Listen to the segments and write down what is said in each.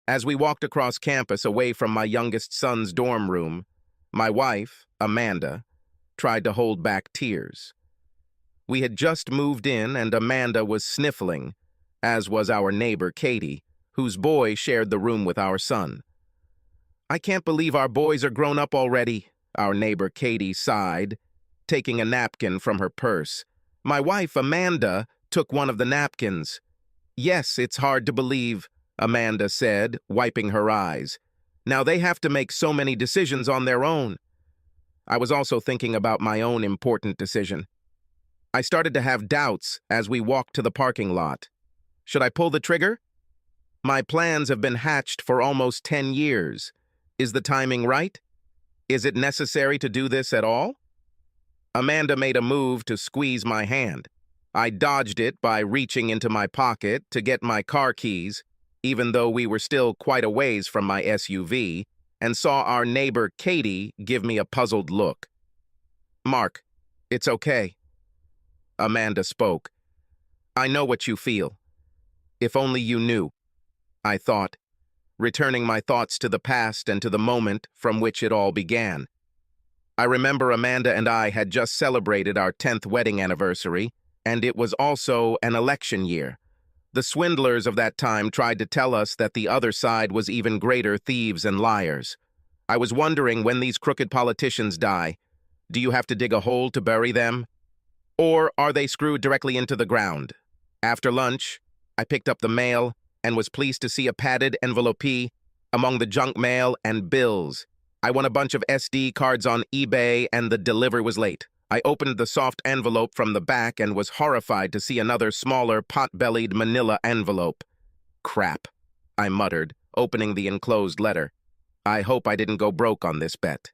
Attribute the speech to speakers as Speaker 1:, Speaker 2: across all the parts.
Speaker 1: As we walked across campus away from my youngest son's dorm room, my wife, Amanda, tried to hold back tears. We had just moved in and Amanda was sniffling, as was our neighbor Katie, whose boy shared the room with our son. "I can't believe our boys are grown up already," our neighbor Katie sighed, taking a napkin from her purse. My wife, Amanda, took one of the napkins. "Yes, it's hard to believe," Amanda said, wiping her eyes. "Now they have to make so many decisions on their own." I was also thinking about my own important decision. I started to have doubts as we walked to the parking lot. Should I pull the trigger? My plans have been hatched for almost 10 years. Is the timing right? Is it necessary to do this at all? Amanda made a move to squeeze my hand. I dodged it by reaching into my pocket to get my car keys, even though we were still quite a ways from my SUV, and saw our neighbor Katie give me a puzzled look. "Mark, it's okay." Amanda spoke. "I know what you feel. If only you knew," I thought, returning my thoughts to the past and to the moment from which it all began. I remember Amanda and I had just celebrated our 10th wedding anniversary, and it was also an election year. The swindlers of that time tried to tell us that the other side was even greater thieves and liars. I was wondering, when these crooked politicians die, do you have to dig a hole to bury them? Or are they screwed directly into the ground? After lunch, I picked up the mail and was pleased to see a padded envelope among the junk mail and bills. I won a bunch of SD cards on eBay and the delivery was late. I opened the soft envelope from the back and was horrified to see another smaller, pot-bellied manila envelope. "Crap," I muttered, opening the enclosed letter. "I hope I didn't go broke on this bet.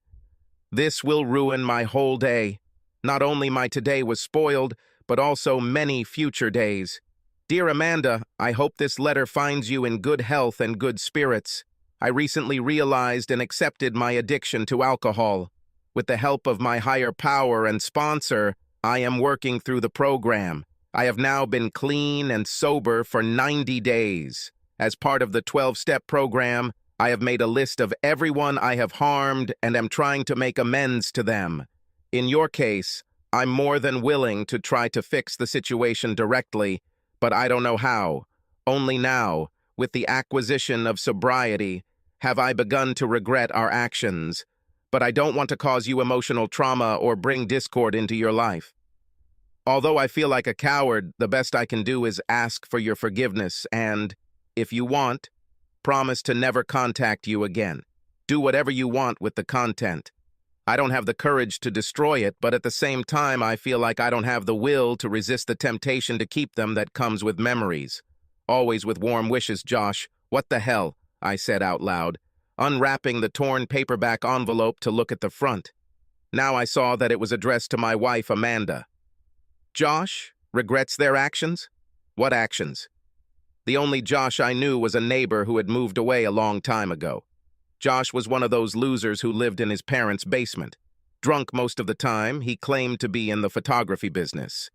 Speaker 1: This will ruin my whole day. Not only my today was spoiled, but also many future days. Dear Amanda, I hope this letter finds you in good health and good spirits. I recently realized and accepted my addiction to alcohol. With the help of my higher power and sponsor, I am working through the program. I have now been clean and sober for 90 days. As part of the 12-step program, I have made a list of everyone I have harmed and am trying to make amends to them. In your case, I'm more than willing to try to fix the situation directly, but I don't know how. Only now, with the acquisition of sobriety, have I begun to regret our actions. But I don't want to cause you emotional trauma or bring discord into your life. Although I feel like a coward, the best I can do is ask for your forgiveness and, if you want, promise to never contact you again. Do whatever you want with the content. I don't have the courage to destroy it, but at the same time, I feel like I don't have the will to resist the temptation to keep them that comes with memories. Always with warm wishes, Josh. What the hell? I said out loud, unwrapping the torn paperback envelope to look at the front. Now I saw that it was addressed to my wife, Amanda. Josh regrets their actions? What actions? The only Josh I knew was a neighbor who had moved away a long time ago. Josh was one of those losers who lived in his parents' basement. Drunk most of the time, he claimed to be in the photography business.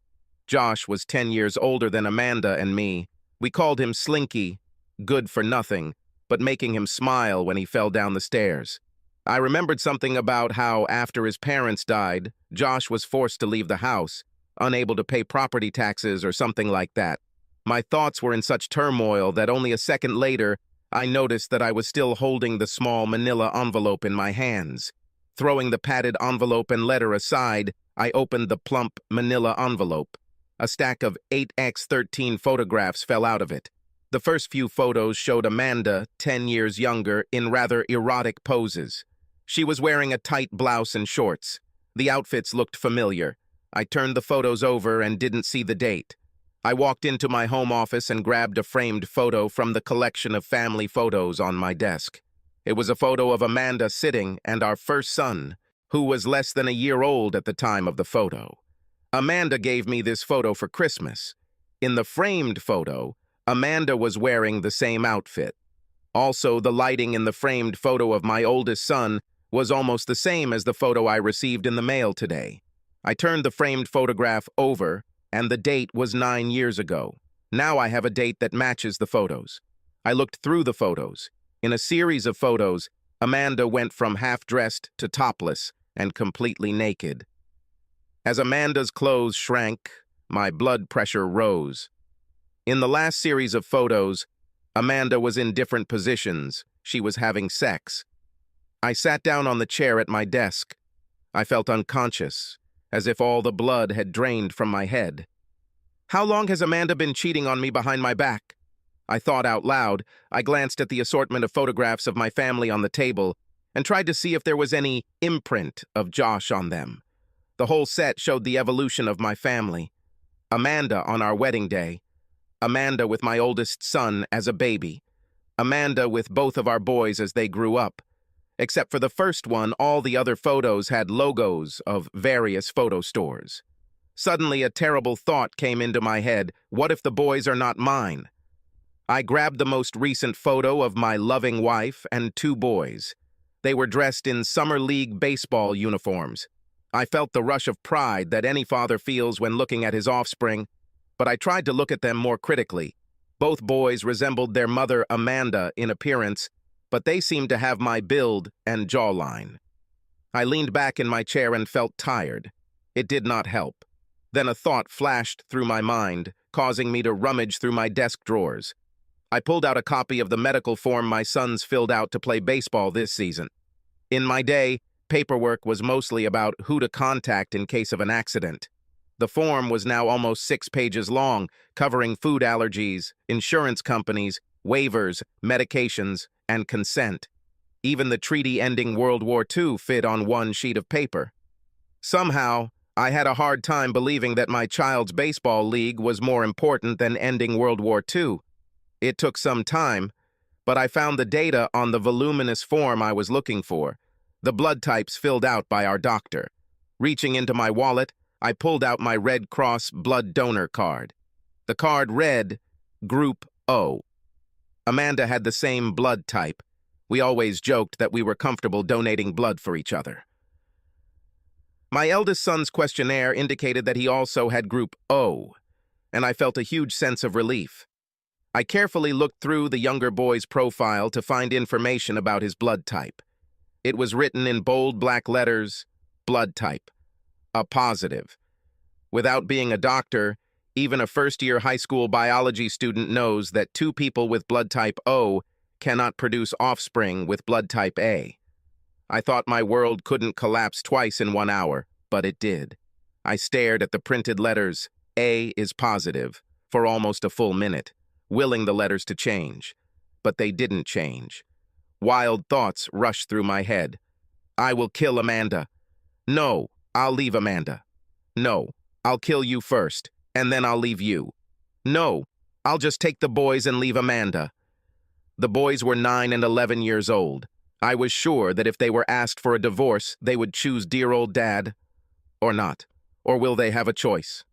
Speaker 1: Josh was 10 years older than Amanda and me. We called him Slinky, good for nothing, but making him smile when he fell down the stairs. I remembered something about how, after his parents died, Josh was forced to leave the house, unable to pay property taxes or something like that. My thoughts were in such turmoil that only a second later, I noticed that I was still holding the small manila envelope in my hands. Throwing the padded envelope and letter aside, I opened the plump manila envelope. A stack of 8x13 photographs fell out of it. The first few photos showed Amanda, 10 years younger, in rather erotic poses. She was wearing a tight blouse and shorts. The outfits looked familiar. I turned the photos over and didn't see the date. I walked into my home office and grabbed a framed photo from the collection of family photos on my desk. It was a photo of Amanda sitting and our first son, who was less than a year old at the time of the photo. Amanda gave me this photo for Christmas. In the framed photo, Amanda was wearing the same outfit. Also, the lighting in the framed photo of my oldest son was almost the same as the photo I received in the mail today. I turned the framed photograph over, and the date was 9 years ago. Now I have a date that matches the photos. I looked through the photos. In a series of photos, Amanda went from half-dressed to topless and completely naked. As Amanda's clothes shrank, my blood pressure rose. In the last series of photos, Amanda was in different positions. She was having sex. I sat down on the chair at my desk. I felt unconscious, as if all the blood had drained from my head. How long has Amanda been cheating on me behind my back? I thought out loud. I glanced at the assortment of photographs of my family on the table and tried to see if there was any imprint of Josh on them. The whole set showed the evolution of my family. Amanda on our wedding day. Amanda with my oldest son as a baby. Amanda with both of our boys as they grew up. Except for the first one, all the other photos had logos of various photo stores. Suddenly, a terrible thought came into my head. What if the boys are not mine? I grabbed the most recent photo of my loving wife and 2 boys. They were dressed in summer league baseball uniforms. I felt the rush of pride that any father feels when looking at his offspring, but I tried to look at them more critically. Both boys resembled their mother, Amanda, in appearance, but they seemed to have my build and jawline. I leaned back in my chair and felt tired. It did not help. Then a thought flashed through my mind, causing me to rummage through my desk drawers. I pulled out a copy of the medical form my sons filled out to play baseball this season. In my day, paperwork was mostly about who to contact in case of an accident. The form was now almost 6 pages long, covering food allergies, insurance companies, waivers, medications, and consent. Even the treaty ending World War II fit on one sheet of paper. Somehow, I had a hard time believing that my child's baseball league was more important than ending World War II. It took some time, but I found the data on the voluminous form I was looking for, the blood types filled out by our doctor. Reaching into my wallet, I pulled out my Red Cross blood donor card. The card read, Group O. Amanda had the same blood type. We always joked that we were comfortable donating blood for each other. My eldest son's questionnaire indicated that he also had Group O, and I felt a huge sense of relief. I carefully looked through the younger boy's profile to find information about his blood type. It was written in bold black letters, blood type, a positive. Without being a doctor, even a first-year high school biology student knows that 2 people with blood type O cannot produce offspring with blood type A. I thought my world couldn't collapse twice in 1 hour, but it did. I stared at the printed letters, A is positive, for almost a full minute, willing the letters to change. But they didn't change. Wild thoughts rushed through my head. I will kill Amanda. No, I'll leave Amanda. No, I'll kill you first, and then I'll leave you. No, I'll just take the boys and leave Amanda. The boys were 9 and 11 years old. I was sure that if they were asked for a divorce, they would choose dear old dad, or not. Or will they have a choice?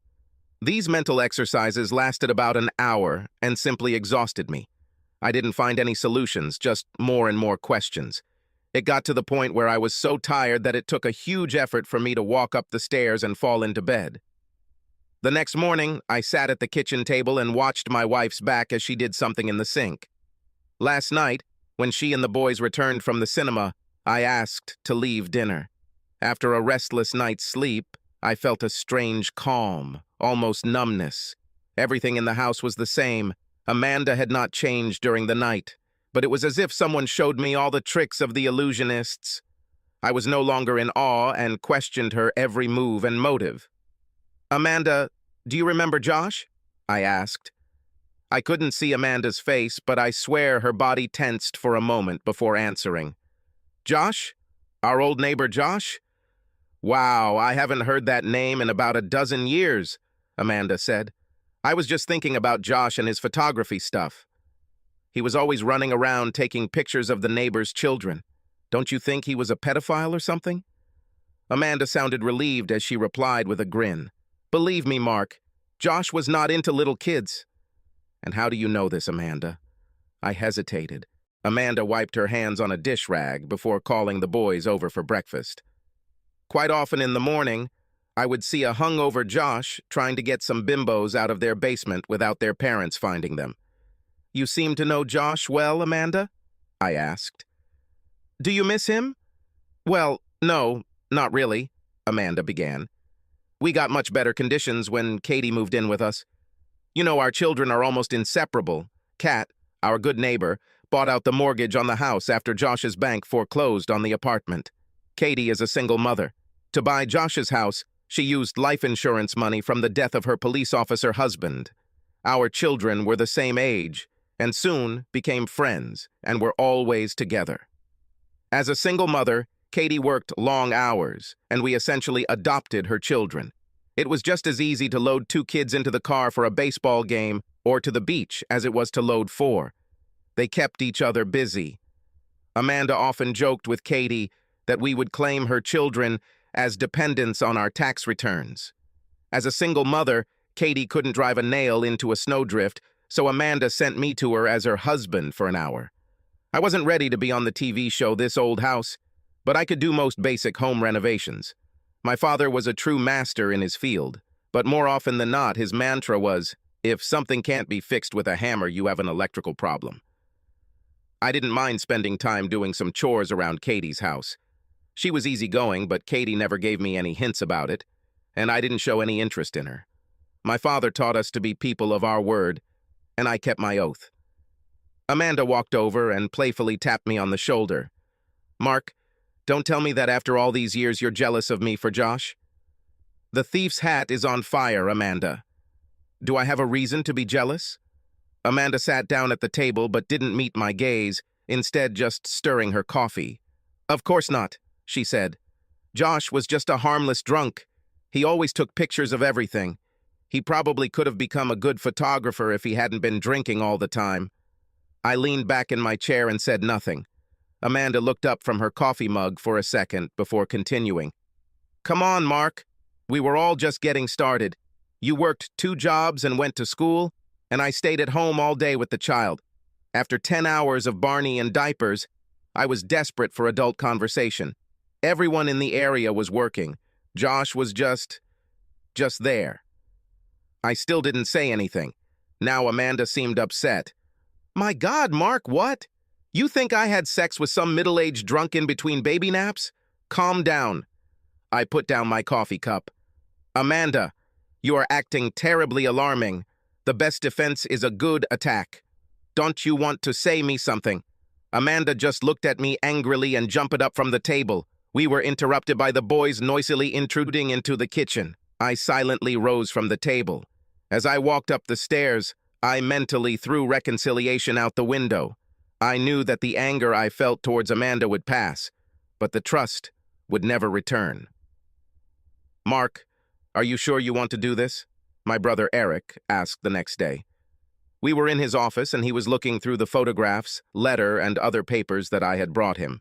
Speaker 1: These mental exercises lasted about an hour and simply exhausted me. I didn't find any solutions, just more and more questions. It got to the point where I was so tired that it took a huge effort for me to walk up the stairs and fall into bed. The next morning, I sat at the kitchen table and watched my wife's back as she did something in the sink. Last night, when she and the boys returned from the cinema, I asked to leave dinner. After a restless night's sleep, I felt a strange calm, almost numbness. Everything in the house was the same. Amanda had not changed during the night, but it was as if someone showed me all the tricks of the illusionists. I was no longer in awe and questioned her every move and motive. Amanda, do you remember Josh? I asked. I couldn't see Amanda's face, but I swear her body tensed for a moment before answering. Josh? Our old neighbor Josh? Wow, I haven't heard that name in about a dozen years, Amanda said. I was just thinking about Josh and his photography stuff. He was always running around taking pictures of the neighbor's children. Don't you think he was a pedophile or something? Amanda sounded relieved as she replied with a grin. Believe me, Mark, Josh was not into little kids. And how do you know this, Amanda? I hesitated. Amanda wiped her hands on a dish rag before calling the boys over for breakfast. Quite often in the morning, I would see a hungover Josh trying to get some bimbos out of their basement without their parents finding them. You seem to know Josh well, Amanda? I asked. Do you miss him? Well, no, not really, Amanda began. We got much better conditions when Katie moved in with us. You know, our children are almost inseparable. Kat, our good neighbor, bought out the mortgage on the house after Josh's bank foreclosed on the apartment. Katie is a single mother. To buy Josh's house, she used life insurance money from the death of her police officer husband. Our children were the same age, and soon became friends, and were always together. As a single mother, Katie worked long hours, and we essentially adopted her children. It was just as easy to load 2 kids into the car for a baseball game or to the beach as it was to load 4. They kept each other busy. Amanda often joked with Katie that we would claim her children as dependents on our tax returns. As a single mother, Katie couldn't drive a nail into a snowdrift, so Amanda sent me to her as her husband for an hour. I wasn't ready to be on the TV show This Old House, but I could do most basic home renovations. My father was a true master in his field, but more often than not, his mantra was, if something can't be fixed with a hammer, you have an electrical problem. I didn't mind spending time doing some chores around Katie's house. She was easygoing, but Katie never gave me any hints about it, and I didn't show any interest in her. My father taught us to be people of our word, and I kept my oath. Amanda walked over and playfully tapped me on the shoulder. Mark, don't tell me that after all these years you're jealous of me for Josh. The thief's hat is on fire, Amanda. Do I have a reason to be jealous? Amanda sat down at the table but didn't meet my gaze, instead just stirring her coffee. Of course not, she said. Josh was just a harmless drunk. He always took pictures of everything. He probably could have become a good photographer if he hadn't been drinking all the time. I leaned back in my chair and said nothing. Amanda looked up from her coffee mug for a second before continuing. Come on, Mark. We were all just getting started. You worked 2 jobs and went to school, and I stayed at home all day with the child. After 10 hours of Barney and diapers, I was desperate for adult conversation. Everyone in the area was working. Josh was just there. I still didn't say anything. Now Amanda seemed upset. My God, Mark, what? You think I had sex with some middle-aged drunk in between baby naps? Calm down. I put down my coffee cup. Amanda, you are acting terribly alarming. The best defense is a good attack. Don't you want to say me something? Amanda just looked at me angrily and jumped up from the table. We were interrupted by the boys noisily intruding into the kitchen. I silently rose from the table. As I walked up the stairs, I mentally threw reconciliation out the window. I knew that the anger I felt towards Amanda would pass, but the trust would never return. Mark, are you sure you want to do this? My brother Eric asked the next day. We were in his office and he was looking through the photographs, letter, and other papers that I had brought him.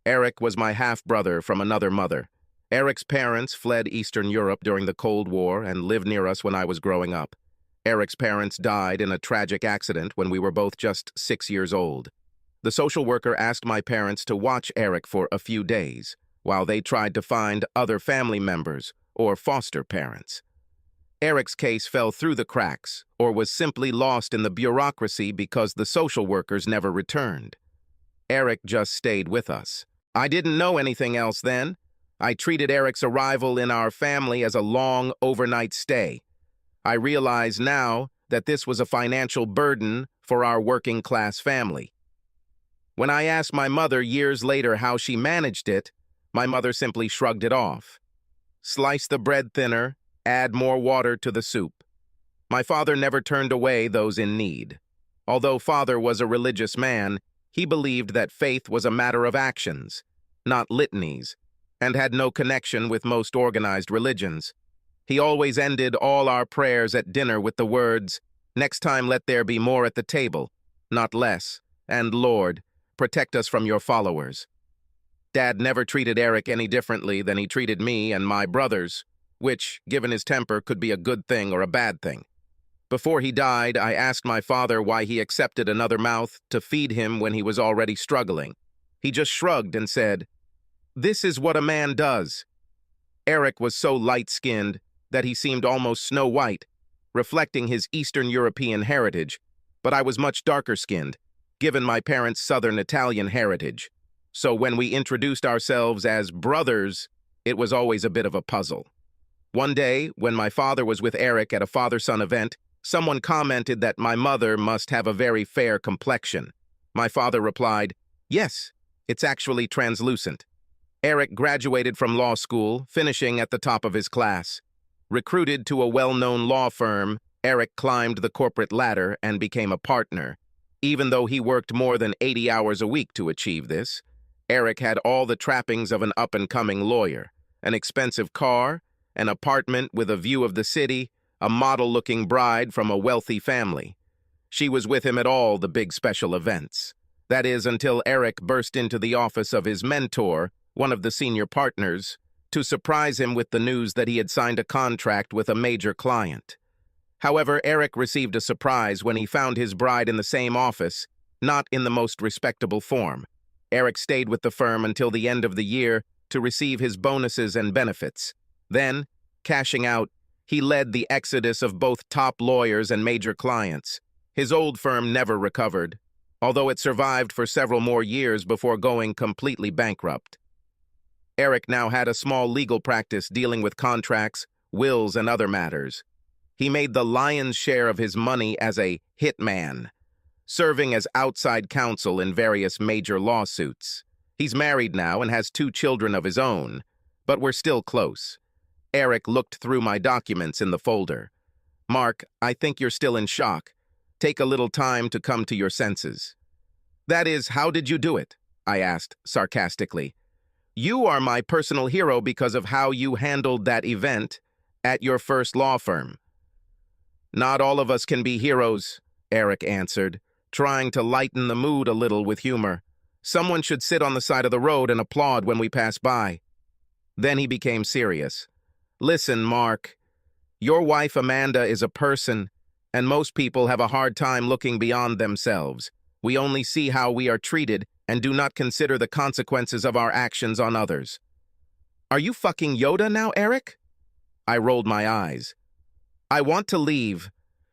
Speaker 1: Eric was my half-brother from another mother. Eric's parents fled Eastern Europe during the Cold War and lived near us when I was growing up. Eric's parents died in a tragic accident when we were both just 6 years old. The social worker asked my parents to watch Eric for a few days, while they tried to find other family members or foster parents. Eric's case fell through the cracks, or was simply lost in the bureaucracy because the social workers never returned. Eric just stayed with us. I didn't know anything else then. I treated Eric's arrival in our family as a long overnight stay. I realize now that this was a financial burden for our working-class family. When I asked my mother years later how she managed it, my mother simply shrugged it off. Slice the bread thinner, add more water to the soup. My father never turned away those in need. Although father was a religious man, he believed that faith was a matter of actions, not litanies, and had no connection with most organized religions. He always ended all our prayers at dinner with the words, "Next time let there be more at the table, not less, and Lord, protect us from your followers." Dad never treated Eric any differently than he treated me and my brothers, which, given his temper, could be a good thing or a bad thing. Before he died, I asked my father why he accepted another mouth to feed him when he was already struggling. He just shrugged and said, "This is what a man does." Eric was so light-skinned that he seemed almost Snow White, reflecting his Eastern European heritage, but I was much darker-skinned, given my parents' Southern Italian heritage. So when we introduced ourselves as brothers, it was always a bit of a puzzle. One day, when my father was with Eric at a father-son event, someone commented that my mother must have a very fair complexion. My father replied, "Yes, it's actually translucent." Eric graduated from law school, finishing at the top of his class. Recruited to a well-known law firm, Eric climbed the corporate ladder and became a partner. Even though he worked more than 80 hours a week to achieve this, Eric had all the trappings of an up-and-coming lawyer: an expensive car, an apartment with a view of the city, a model-looking bride from a wealthy family. She was with him at all the big special events. That is, until Eric burst into the office of his mentor, one of the senior partners, to surprise him with the news that he had signed a contract with a major client. However, Eric received a surprise when he found his bride in the same office, not in the most respectable form. Eric stayed with the firm until the end of the year to receive his bonuses and benefits. Then, cashing out, he led the exodus of both top lawyers and major clients. His old firm never recovered, although it survived for several more years before going completely bankrupt. Eric now had a small legal practice dealing with contracts, wills, and other matters. He made the lion's share of his money as a hitman, serving as outside counsel in various major lawsuits. He's married now and has 2 children of his own, but we're still close. Eric looked through my documents in the folder. "Mark, I think you're still in shock. Take a little time to come to your senses." "That is, how did you do it?" I asked sarcastically. "You are my personal hero because of how you handled that event at your first law firm." "Not all of us can be heroes," Eric answered, trying to lighten the mood a little with humor. "Someone should sit on the side of the road and applaud when we pass by." Then he became serious. "Listen, Mark, your wife Amanda is a person, and most people have a hard time looking beyond themselves. We only see how we are treated and do not consider the consequences of our actions on others." "Are you fucking Yoda now, Eric?" I rolled my eyes. "I want to leave.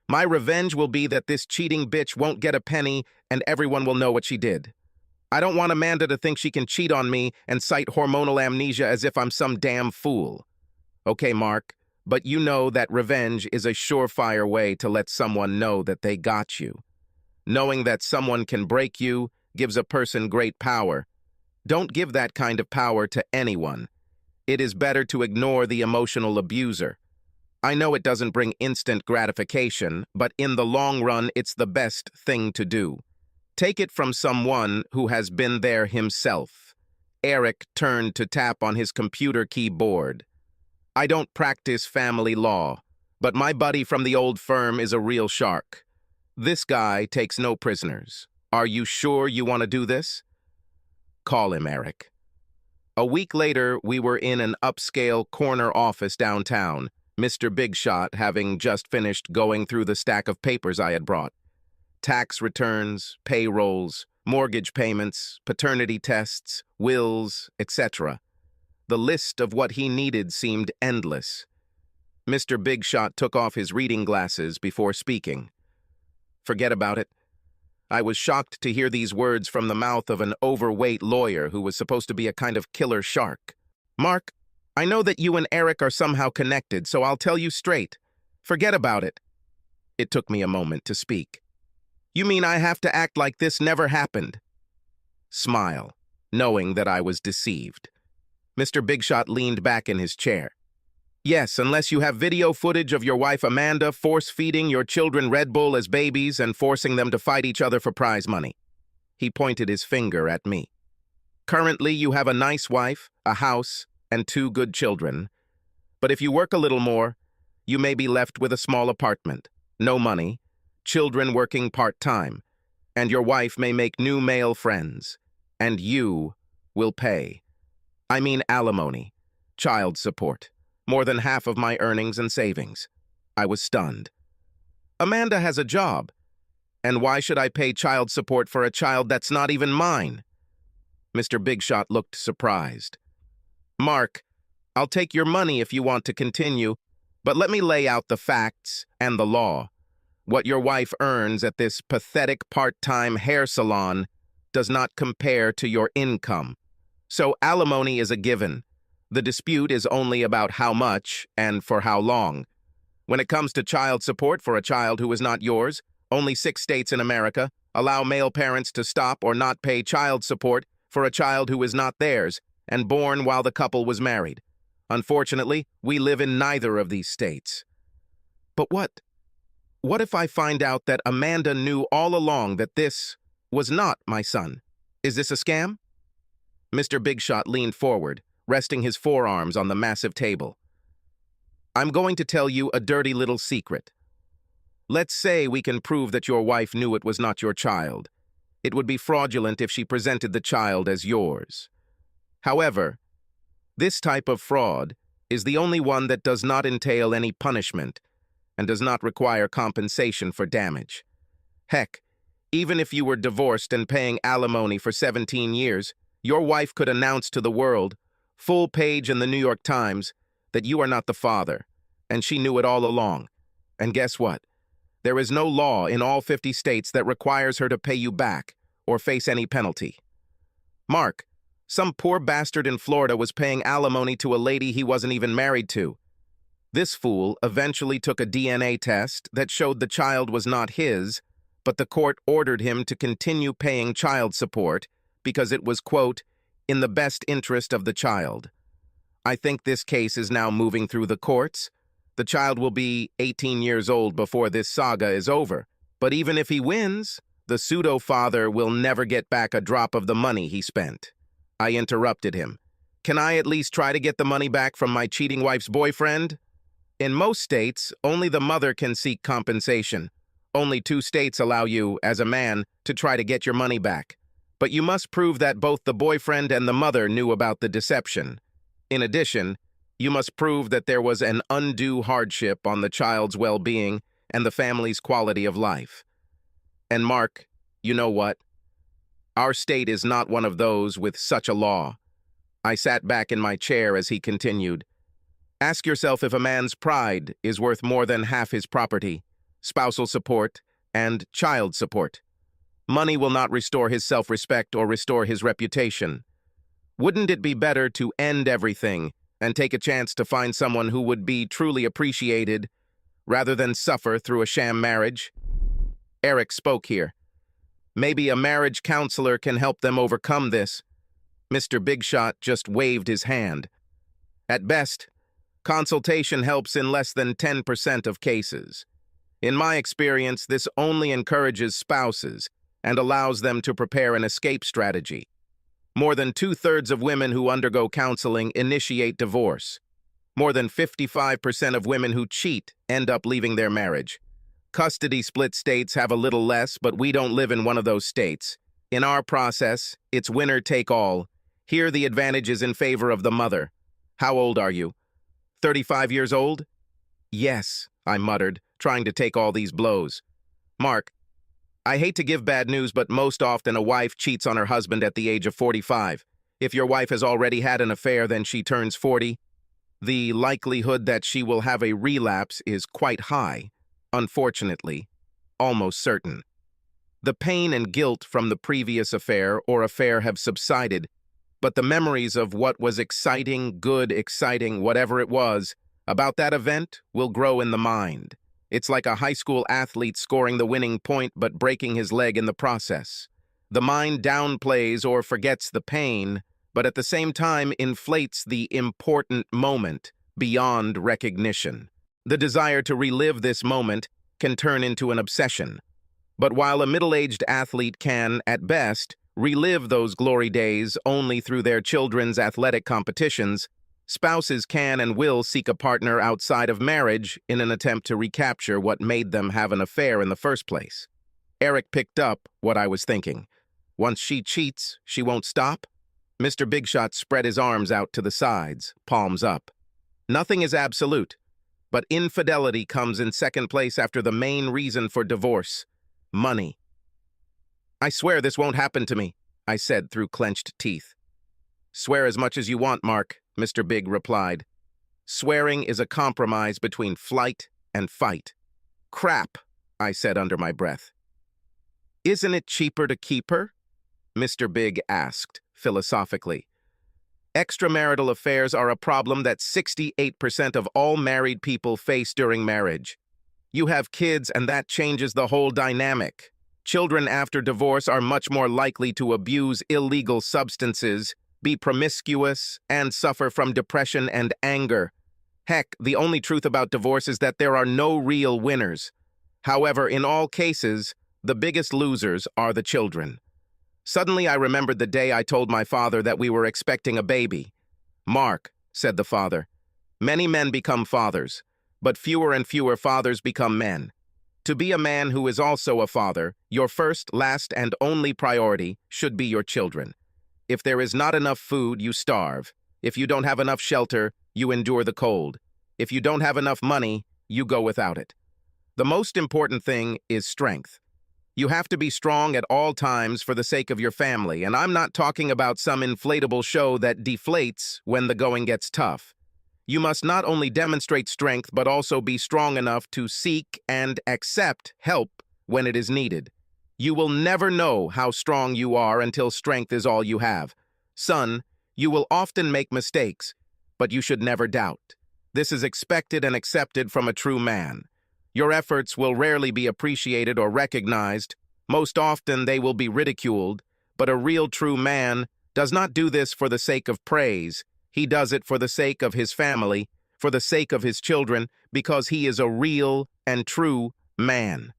Speaker 1: My revenge will be that this cheating bitch won't get a penny and everyone will know what she did. I don't want Amanda to think she can cheat on me and cite hormonal amnesia as if I'm some damn fool." "Okay, Mark, but you know that revenge is a surefire way to let someone know that they got you. Knowing that someone can break you gives a person great power. Don't give that kind of power to anyone. It is better to ignore the emotional abuser. I know it doesn't bring instant gratification, but in the long run, it's the best thing to do. Take it from someone who has been there himself." Eric turned to tap on his computer keyboard. "I don't practice family law, but my buddy from the old firm is a real shark. This guy takes no prisoners. Are you sure you want to do this?" "Call him, Eric." A week later, we were in an upscale corner office downtown, Mr. Big Shot having just finished going through the stack of papers I had brought. Tax returns, payrolls, mortgage payments, paternity tests, wills, etc. The list of what he needed seemed endless. Mr. Big Shot took off his reading glasses before speaking. "Forget about it." I was shocked to hear these words from the mouth of an overweight lawyer who was supposed to be a kind of killer shark. "Mark, I know that you and Eric are somehow connected, so I'll tell you straight. Forget about it." It took me a moment to speak. "You mean I have to act like this never happened?" Smile, knowing that I was deceived. Mr. Big Shot leaned back in his chair. "Yes, unless you have video footage of your wife Amanda force-feeding your children Red Bull as babies and forcing them to fight each other for prize money." He pointed his finger at me. "Currently, you have a nice wife, a house, and 2 good children. But if you work a little more, you may be left with a small apartment, no money, children working part-time, and your wife may make new male friends, and you will pay. I mean alimony, child support, more than half of my earnings and savings." I was stunned. "Amanda has a job, and why should I pay child support for a child that's not even mine?" Mr. Big Shot looked surprised. "Mark, I'll take your money if you want to continue, but let me lay out the facts and the law. What your wife earns at this pathetic part-time hair salon does not compare to your income. So alimony is a given. The dispute is only about how much and for how long. When it comes to child support for a child who is not yours, only 6 states in America allow male parents to stop or not pay child support for a child who is not theirs and born while the couple was married. Unfortunately, we live in neither of these states. But what if I find out that Amanda knew all along that this was not my son? Is this a scam? Mr. Big Shot leaned forward, resting his forearms on the massive table. I'm going to tell you a dirty little secret. Let's say we can prove that your wife knew it was not your child. It would be fraudulent if she presented the child as yours. However, this type of fraud is the only one that does not entail any punishment and does not require compensation for damage. Heck, even if you were divorced and paying alimony for 17 years, your wife could announce to the world, full page in the New York Times, that you are not the father, and she knew it all along. And guess what? There is no law in all 50 states that requires her to pay you back or face any penalty. Mark, some poor bastard in Florida was paying alimony to a lady he wasn't even married to. This fool eventually took a DNA test that showed the child was not his, but the court ordered him to continue paying child support because it was, quote, in the best interest of the child. I think this case is now moving through the courts. The child will be 18 years old before this saga is over. But even if he wins, the pseudo-father will never get back a drop of the money he spent. I interrupted him. Can I at least try to get the money back from my cheating wife's boyfriend? In most states, only the mother can seek compensation. Only 2 states allow you, as a man, to try to get your money back. But you must prove that both the boyfriend and the mother knew about the deception. In addition, you must prove that there was an undue hardship on the child's well-being and the family's quality of life. And Mark, you know what? Our state is not one of those with such a law. I sat back in my chair as he continued. Ask yourself if a man's pride is worth more than half his property, spousal support, and child support. Money will not restore his self-respect or restore his reputation. Wouldn't it be better to end everything and take a chance to find someone who would be truly appreciated rather than suffer through a sham marriage? Eric spoke here. Maybe a marriage counselor can help them overcome this. Mr. Big Shot just waved his hand. At best, consultation helps in less than 10% of cases. In my experience, this only encourages spouses and allows them to prepare an escape strategy. More than 2/3 of women who undergo counseling initiate divorce. More than 55% of women who cheat end up leaving their marriage. Custody split states have a little less, but we don't live in one of those states. In our process, it's winner take all. Here the advantage is in favor of the mother. How old are you? 35 years old? Yes, I muttered, trying to take all these blows. Mark, I hate to give bad news, but most often a wife cheats on her husband at the age of 45. If your wife has already had an affair, then she turns 40. The likelihood that she will have a relapse is quite high. Unfortunately, almost certain. The pain and guilt from the previous affair or affair have subsided, but the memories of what was exciting, good, exciting, whatever it was, about that event will grow in the mind. It's like a high school athlete scoring the winning point but breaking his leg in the process. The mind downplays or forgets the pain, but at the same time inflates the important moment beyond recognition. The desire to relive this moment can turn into an obsession. But while a middle-aged athlete can, at best, relive those glory days only through their children's athletic competitions, spouses can and will seek a partner outside of marriage in an attempt to recapture what made them have an affair in the first place. Eric picked up what I was thinking. Once she cheats, she won't stop? Mr. Big Shot spread his arms out to the sides, palms up. Nothing is absolute, but infidelity comes in second place after the main reason for divorce: money. I swear this won't happen to me, I said through clenched teeth. Swear as much as you want, Mark, Mr. Big replied. Swearing is a compromise between flight and fight. Crap, I said under my breath. Isn't it cheaper to keep her? Mr. Big asked, philosophically. Extramarital affairs are a problem that 68% of all married people face during marriage. You have kids, and that changes the whole dynamic. Children after divorce are much more likely to abuse illegal substances, be promiscuous, and suffer from depression and anger. Heck, the only truth about divorce is that there are no real winners. However, in all cases, the biggest losers are the children. Suddenly, I remembered the day I told my father that we were expecting a baby. Mark, said the father, many men become fathers, but fewer and fewer fathers become men. To be a man who is also a father, your first, last, and only priority should be your children. If there is not enough food, you starve. If you don't have enough shelter, you endure the cold. If you don't have enough money, you go without it. The most important thing is strength. You have to be strong at all times for the sake of your family, and I'm not talking about some inflatable show that deflates when the going gets tough. You must not only demonstrate strength, but also be strong enough to seek and accept help when it is needed. You will never know how strong you are until strength is all you have. Son, you will often make mistakes, but you should never doubt. This is expected and accepted from a true man. Your efforts will rarely be appreciated or recognized. Most often they will be ridiculed, but a real true man does not do this for the sake of praise. He does it for the sake of his family, for the sake of his children, because he is a real and true man.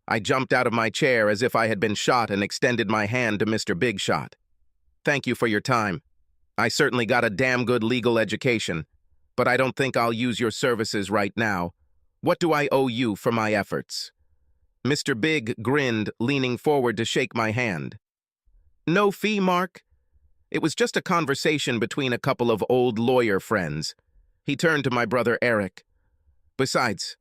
Speaker 1: I jumped out of my chair as if I had been shot and extended my hand to Mr. Big Shot. Thank you for your time. I certainly got a damn good legal education, but I don't think I'll use your services right now. What do I owe you for my efforts? Mr. Big grinned, leaning forward to shake my hand. No fee, Mark. It was just a conversation between a couple of old lawyer friends. He turned to my brother Eric. Besides,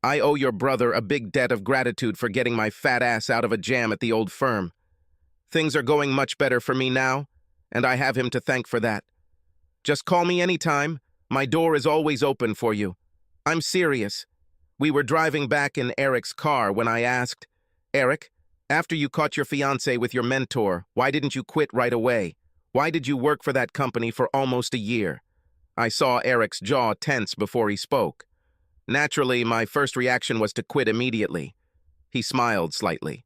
Speaker 1: I owe your brother a big debt of gratitude for getting my fat ass out of a jam at the old firm. Things are going much better for me now, and I have him to thank for that. Just call me anytime. My door is always open for you. I'm serious. We were driving back in Eric's car when I asked, Eric, after you caught your fiancé with your mentor, why didn't you quit right away? Why did you work for that company for almost a year? I saw Eric's jaw tense before he spoke. Naturally, my first reaction was to quit immediately. He smiled slightly.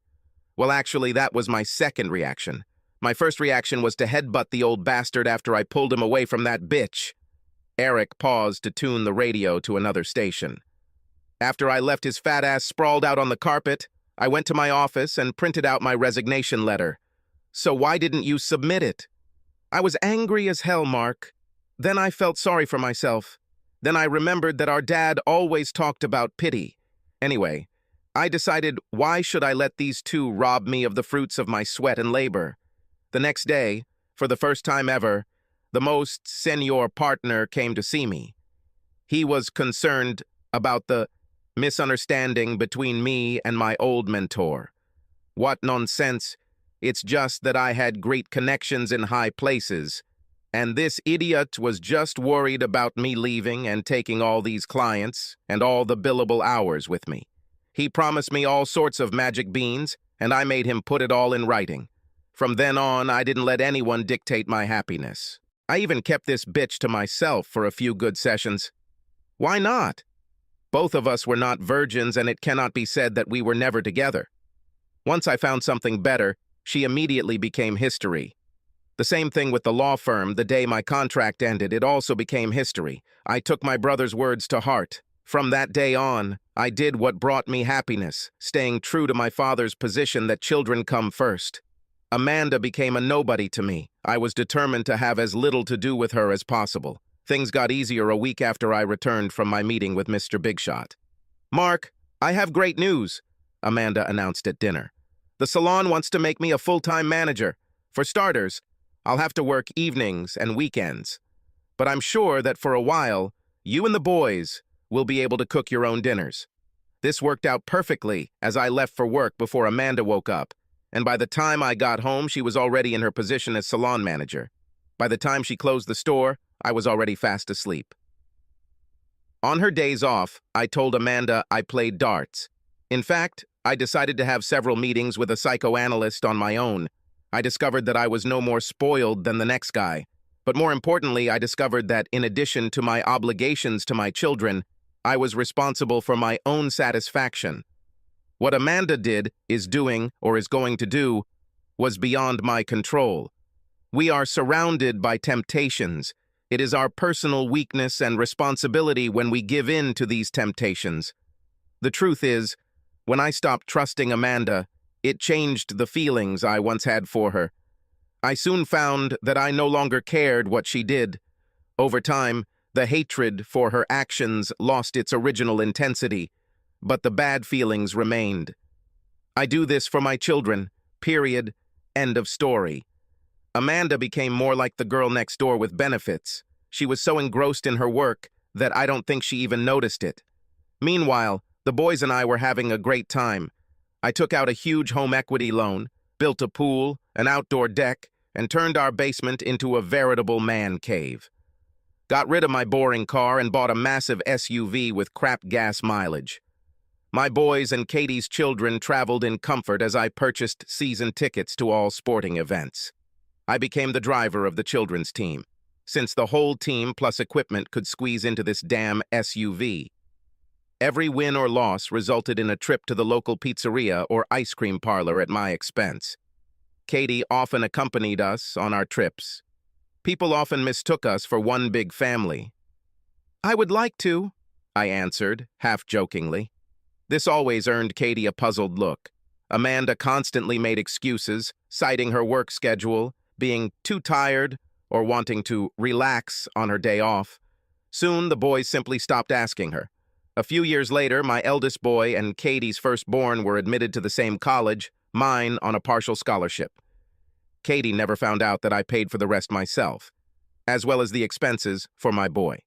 Speaker 1: Well, actually, that was my second reaction. My first reaction was to headbutt the old bastard after I pulled him away from that bitch. Eric paused to tune the radio to another station. After I left his fat ass sprawled out on the carpet, I went to my office and printed out my resignation letter. So why didn't you submit it? I was angry as hell, Mark. Then I felt sorry for myself. Then I remembered that our dad always talked about pity. Anyway, I decided, why should I let these two rob me of the fruits of my sweat and labor? The next day, for the first time ever, the most senior partner came to see me. He was concerned about the misunderstanding between me and my old mentor. What nonsense. It's just that I had great connections in high places, and this idiot was just worried about me leaving and taking all these clients and all the billable hours with me. He promised me all sorts of magic beans, and I made him put it all in writing. From then on, I didn't let anyone dictate my happiness. I even kept this bitch to myself for a few good sessions. Why not? Both of us were not virgins, and it cannot be said that we were never together. Once I found something better, she immediately became history. The same thing with the law firm. The day my contract ended, it also became history. I took my brother's words to heart. From that day on, I did what brought me happiness, staying true to my father's position that children come first. Amanda became a nobody to me. I was determined to have as little to do with her as possible. Things got easier a week after I returned from my meeting with Mr. Big Shot. Mark, I have great news, Amanda announced at dinner. The salon wants to make me a full-time manager. For starters, I'll have to work evenings and weekends. But I'm sure that for a while, you and the boys will be able to cook your own dinners. This worked out perfectly as I left for work before Amanda woke up, and by the time I got home, she was already in her position as salon manager. By the time she closed the store, I was already fast asleep. On her days off, I told Amanda I played darts, In fact, I decided to have several meetings with a psychoanalyst on my own. I discovered that I was no more spoiled than the next guy. But more importantly, I discovered that in addition to my obligations to my children, I was responsible for my own satisfaction. What Amanda did, is doing, or is going to do, was beyond my control. We are surrounded by temptations. It is our personal weakness and responsibility when we give in to these temptations. The truth is, when I stopped trusting Amanda, it changed the feelings I once had for her. I soon found that I no longer cared what she did. Over time, the hatred for her actions lost its original intensity, but the bad feelings remained. I do this for my children, period, end of story. Amanda became more like the girl next door with benefits. She was so engrossed in her work that I don't think she even noticed it. Meanwhile, the boys and I were having a great time. I took out a huge home equity loan, built a pool, an outdoor deck, and turned our basement into a veritable man cave. Got rid of my boring car and bought a massive SUV with crap gas mileage. My boys and Katie's children traveled in comfort as I purchased season tickets to all sporting events. I became the driver of the children's team, since the whole team plus equipment could squeeze into this damn SUV. Every win or loss resulted in a trip to the local pizzeria or ice cream parlor at my expense. Katie often accompanied us on our trips. People often mistook us for one big family. "I would like to," I answered, half-jokingly. This always earned Katie a puzzled look. Amanda constantly made excuses, citing her work schedule, being too tired, or wanting to relax on her day off. Soon, the boys simply stopped asking her. A few years later, my eldest boy and Katie's firstborn were admitted to the same college, mine on a partial scholarship. Katie never found out that I paid for the rest myself, as well as the expenses for my boy.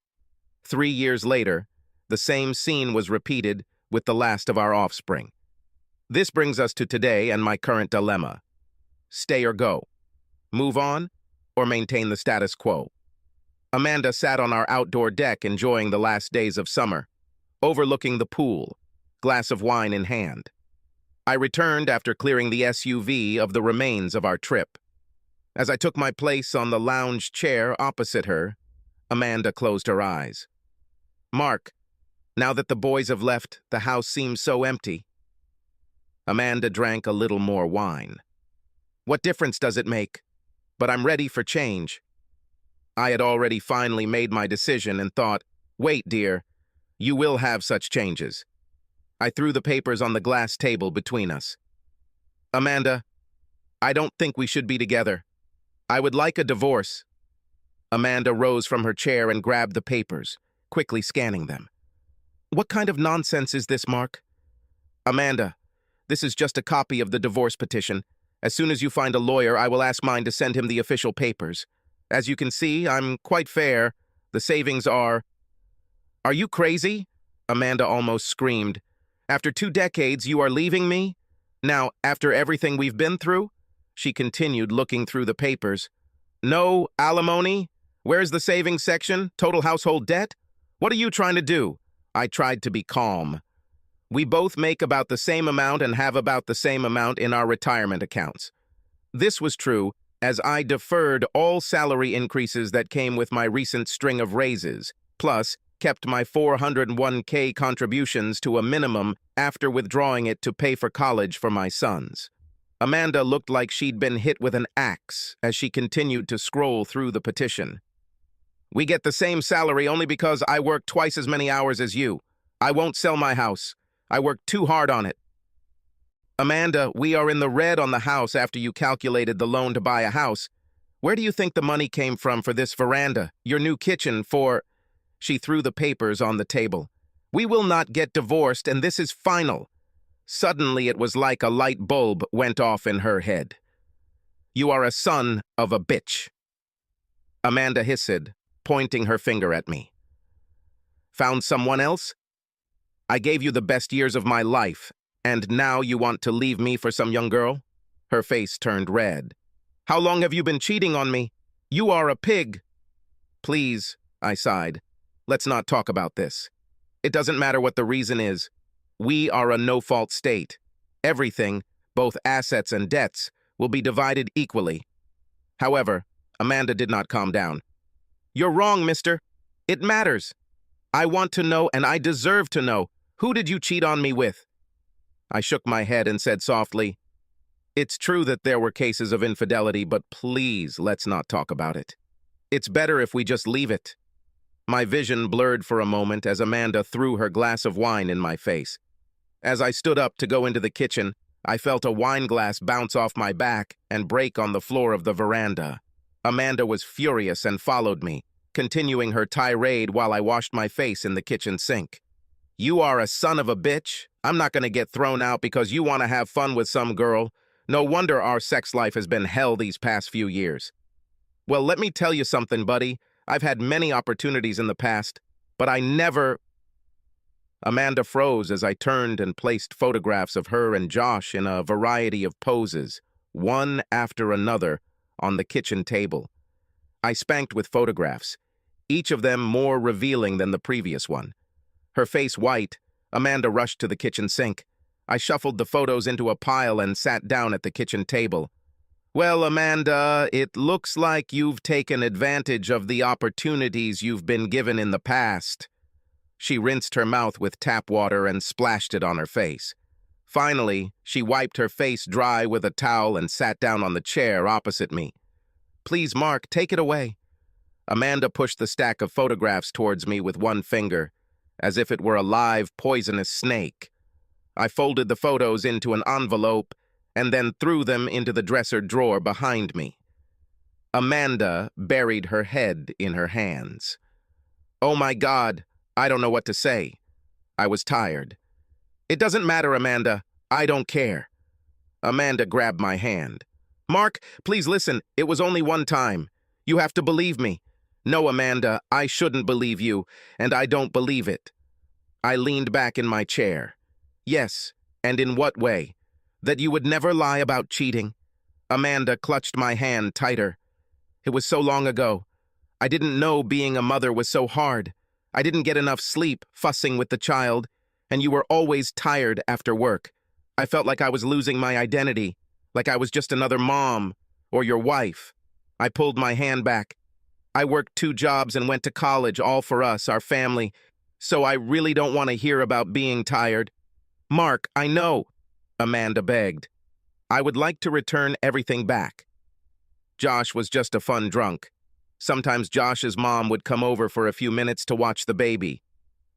Speaker 1: 3 years later, the same scene was repeated with the last of our offspring. This brings us to today and my current dilemma. Stay or go? Move on, or maintain the status quo? Amanda sat on our outdoor deck enjoying the last days of summer, overlooking the pool, glass of wine in hand. I returned after clearing the SUV of the remains of our trip. As I took my place on the lounge chair opposite her, Amanda closed her eyes. "Mark, now that the boys have left, the house seems so empty." Amanda drank a little more wine. "What difference does it make? But I'm ready for change." I had already finally made my decision and thought, "Wait, dear, you will have such changes." I threw the papers on the glass table between us. "Amanda, I don't think we should be together. I would like a divorce." Amanda rose from her chair and grabbed the papers, quickly scanning them. "What kind of nonsense is this, Mark?" "Amanda, this is just a copy of the divorce petition. As soon as you find a lawyer, I will ask mine to send him the official papers. As you can see, I'm quite fair. The savings are—" "Are you crazy?" Amanda almost screamed. "After 2 decades, you are leaving me? Now, after everything we've been through?" She continued, looking through the papers. "No alimony? Where's the savings section? Total household debt? What are you trying to do?" I tried to be calm. "We both make about the same amount and have about the same amount in our retirement accounts." This was true, as I deferred all salary increases that came with my recent string of raises, plus kept my 401k contributions to a minimum after withdrawing it to pay for college for my sons. Amanda looked like she'd been hit with an axe as she continued to scroll through the petition. "We get the same salary only because I work twice as many hours as you. I won't sell my house. I worked too hard on it." "Amanda, we are in the red on the house after you calculated the loan to buy a house. Where do you think the money came from for this veranda, your new kitchen, for—" She threw the papers on the table. "We will not get divorced, and this is final." Suddenly, it was like a light bulb went off in her head. "You are a son of a bitch." Amanda hissed, pointing her finger at me. "Found someone else? I gave you the best years of my life, and now you want to leave me for some young girl?" Her face turned red. "How long have you been cheating on me? You are a pig." "Please," I sighed, "let's not talk about this. It doesn't matter what the reason is. We are a no-fault state. Everything, both assets and debts, will be divided equally. However, Amanda did not calm down. You're wrong, mister. It matters. I want to know, and I deserve to know, who did you cheat on me with? I shook my head and said softly, it's true that there were cases of infidelity, but please let's not talk about it. It's better if we just leave it. My vision blurred for a moment as Amanda threw her glass of wine in my face. As I stood up to go into the kitchen, I felt a wine glass bounce off my back and break on the floor of the veranda. Amanda was furious and followed me, continuing her tirade while I washed my face in the kitchen sink. You are a son of a bitch. I'm not going to get thrown out because you want to have fun with some girl. No wonder our sex life has been hell these past few years. Well, let me tell you something, buddy. I've had many opportunities in the past, but I never... Amanda froze as I turned and placed photographs of her and Josh in a variety of poses, one after another, on the kitchen table. I spanked with photographs, each of them more revealing than the previous one. Her face white, Amanda rushed to the kitchen sink. I shuffled the photos into a pile and sat down at the kitchen table. Well, Amanda, it looks like you've taken advantage of the opportunities you've been given in the past. She rinsed her mouth with tap water and splashed it on her face. Finally, she wiped her face dry with a towel and sat down on the chair opposite me. Please, Mark, take it away. Amanda pushed the stack of photographs towards me with one finger, as if it were a live, poisonous snake. I folded the photos into an envelope and then threw them into the dresser drawer behind me. Amanda buried her head in her hands. Oh my God, I don't know what to say. I was tired. It doesn't matter, Amanda. I don't care. Amanda grabbed my hand. Mark, please listen. It was only one time. You have to believe me. No, Amanda, I shouldn't believe you, and I don't believe it. I leaned back in my chair. Yes, and in what way? That you would never lie about cheating? Amanda clutched my hand tighter. It was so long ago. I didn't know being a mother was so hard. I didn't get enough sleep, fussing with the child, and you were always tired after work. I felt like I was losing my identity, like I was just another mom or your wife. I pulled my hand back. I worked 2 jobs and went to college, all for us, our family, so I really don't want to hear about being tired. Mark, I know, Amanda begged. I would like to return everything back. Josh was just a fun drunk. Sometimes Josh's mom would come over for a few minutes to watch the baby.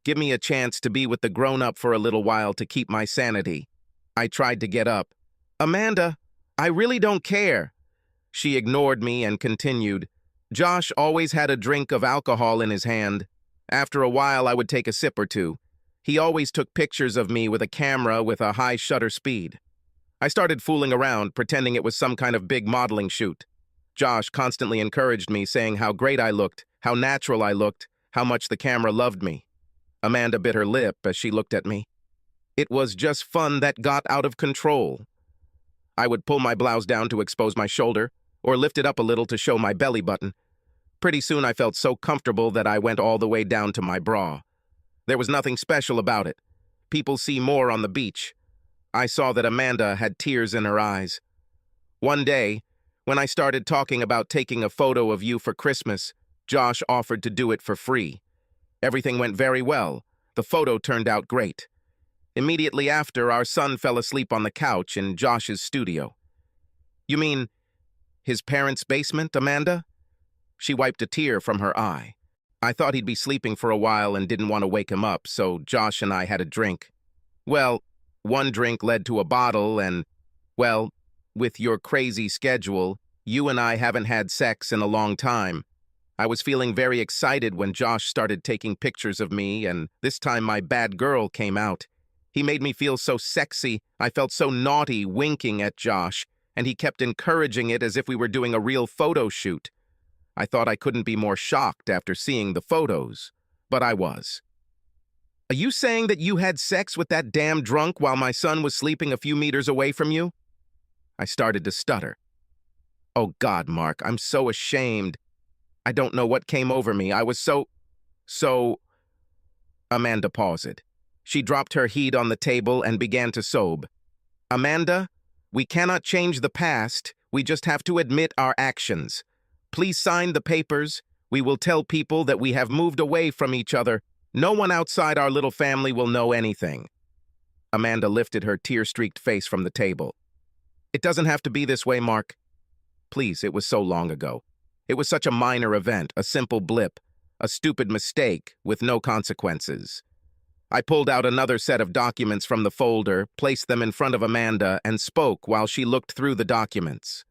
Speaker 1: Give me a chance to be with the grown-up for a little while to keep my sanity. I tried to get up. Amanda, I really don't care. She ignored me and continued. Josh always had a drink of alcohol in his hand. After a while, I would take a sip or two. He always took pictures of me with a camera with a high shutter speed. I started fooling around, pretending it was some kind of big modeling shoot. Josh constantly encouraged me, saying how great I looked, how natural I looked, how much the camera loved me. Amanda bit her lip as she looked at me. It was just fun that got out of control. I would pull my blouse down to expose my shoulder, or lift it up a little to show my belly button. Pretty soon I felt so comfortable that I went all the way down to my bra. There was nothing special about it. People see more on the beach. I saw that Amanda had tears in her eyes. One day, when I started talking about taking a photo of you for Christmas, Josh offered to do it for free. Everything went very well. The photo turned out great. Immediately after, our son fell asleep on the couch in Josh's studio. You mean his parents' basement, Amanda? She wiped a tear from her eye. I thought he'd be sleeping for a while and didn't want to wake him up, so Josh and I had a drink. Well, one drink led to a bottle and, well, with your crazy schedule, you and I haven't had sex in a long time. I was feeling very excited when Josh started taking pictures of me, and this time my bad girl came out. He made me feel so sexy. I felt so naughty winking at Josh, and he kept encouraging it as if we were doing a real photo shoot. I thought I couldn't be more shocked after seeing the photos, but I was. Are you saying that you had sex with that damn drunk while my son was sleeping a few meters away from you? I started to stutter. Oh God, Mark, I'm so ashamed. I don't know what came over me. I was so... Amanda paused. She dropped her head on the table and began to sob. Amanda, we cannot change the past. We just have to admit our actions. Please sign the papers. We will tell people that we have moved away from each other. No one outside our little family will know anything. Amanda lifted her tear-streaked face from the table. It doesn't have to be this way, Mark. Please, it was so long ago. It was such a minor event, a simple blip, a stupid mistake with no consequences. I pulled out another set of documents from the folder, placed them in front of Amanda, and spoke while she looked through the documents.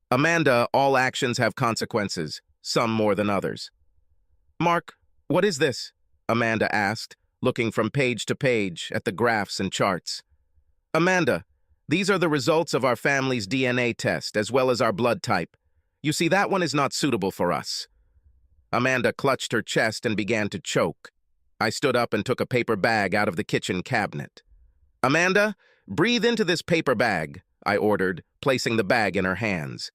Speaker 1: Amanda, all actions have consequences, some more than others. Mark, what is this? Amanda asked, looking from page to page at the graphs and charts. Amanda, these are the results of our family's DNA test, as well as our blood type. You see, that one is not suitable for us. Amanda clutched her chest and began to choke. I stood up and took a paper bag out of the kitchen cabinet. Amanda, breathe into this paper bag, I ordered, placing the bag in her hands.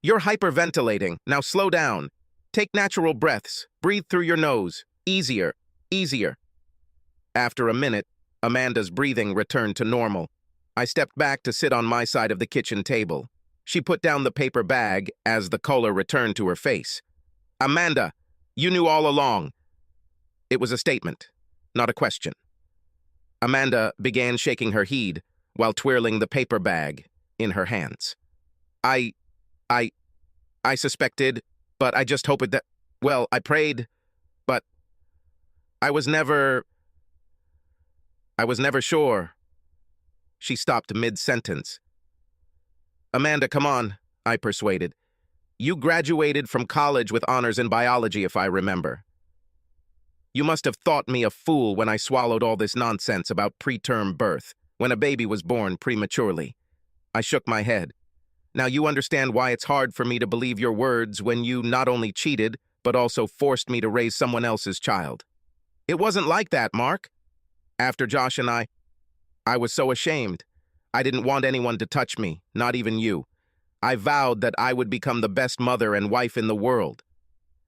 Speaker 1: You're hyperventilating. Now slow down. Take natural breaths. Breathe through your nose. Easier. Easier. After a minute, Amanda's breathing returned to normal. I stepped back to sit on my side of the kitchen table. She put down the paper bag as the color returned to her face. Amanda, you knew all along. It was a statement, not a question. Amanda began shaking her head while twirling the paper bag in her hands. I suspected, but I just hoped that, well, I prayed, but I was never sure. She stopped mid-sentence. Amanda, come on, I persuaded. You graduated from college with honors in biology, if I remember. You must have thought me a fool when I swallowed all this nonsense about preterm birth, when a baby was born prematurely. I shook my head. Now you understand why it's hard for me to believe your words when you not only cheated, but also forced me to raise someone else's child. It wasn't like that, Mark. After Josh and I was so ashamed. I didn't want anyone to touch me, not even you. I vowed that I would become the best mother and wife in the world.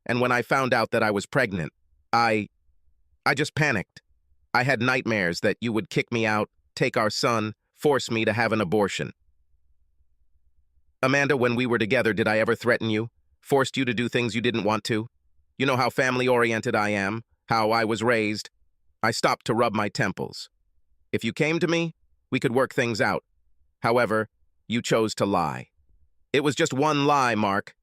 Speaker 1: And when I found out that I was pregnant, I just panicked. I had nightmares that you would kick me out, take our son, force me to have an abortion. Amanda, when we were together, did I ever threaten you? Forced you to do things you didn't want to? You know how family-oriented I am, how I was raised. I stopped to rub my temples. If you came to me, we could work things out. However, you chose to lie. It was just one lie, Mark.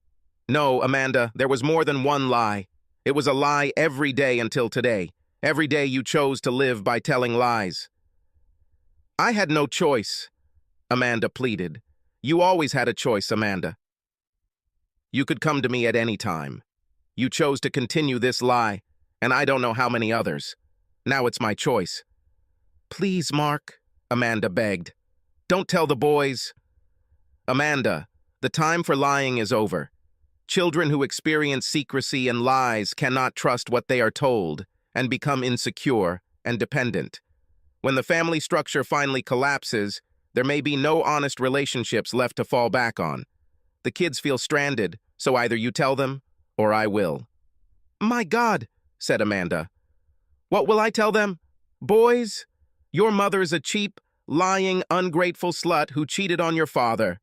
Speaker 1: No, Amanda, there was more than one lie. It was a lie every day until today. Every day you chose to live by telling lies. I had no choice, Amanda pleaded. You always had a choice, Amanda. You could come to me at any time. You chose to continue this lie, and I don't know how many others. Now it's my choice. Please, Mark, Amanda begged. Don't tell the boys. Amanda, the time for lying is over. Children who experience secrecy and lies cannot trust what they are told and become insecure and dependent. When the family structure finally collapses, there may be no honest relationships left to fall back on. The kids feel stranded, so either you tell them or I will. My God, said Amanda. What will I tell them? Boys, your mother's a cheap, lying, ungrateful slut who cheated on your father.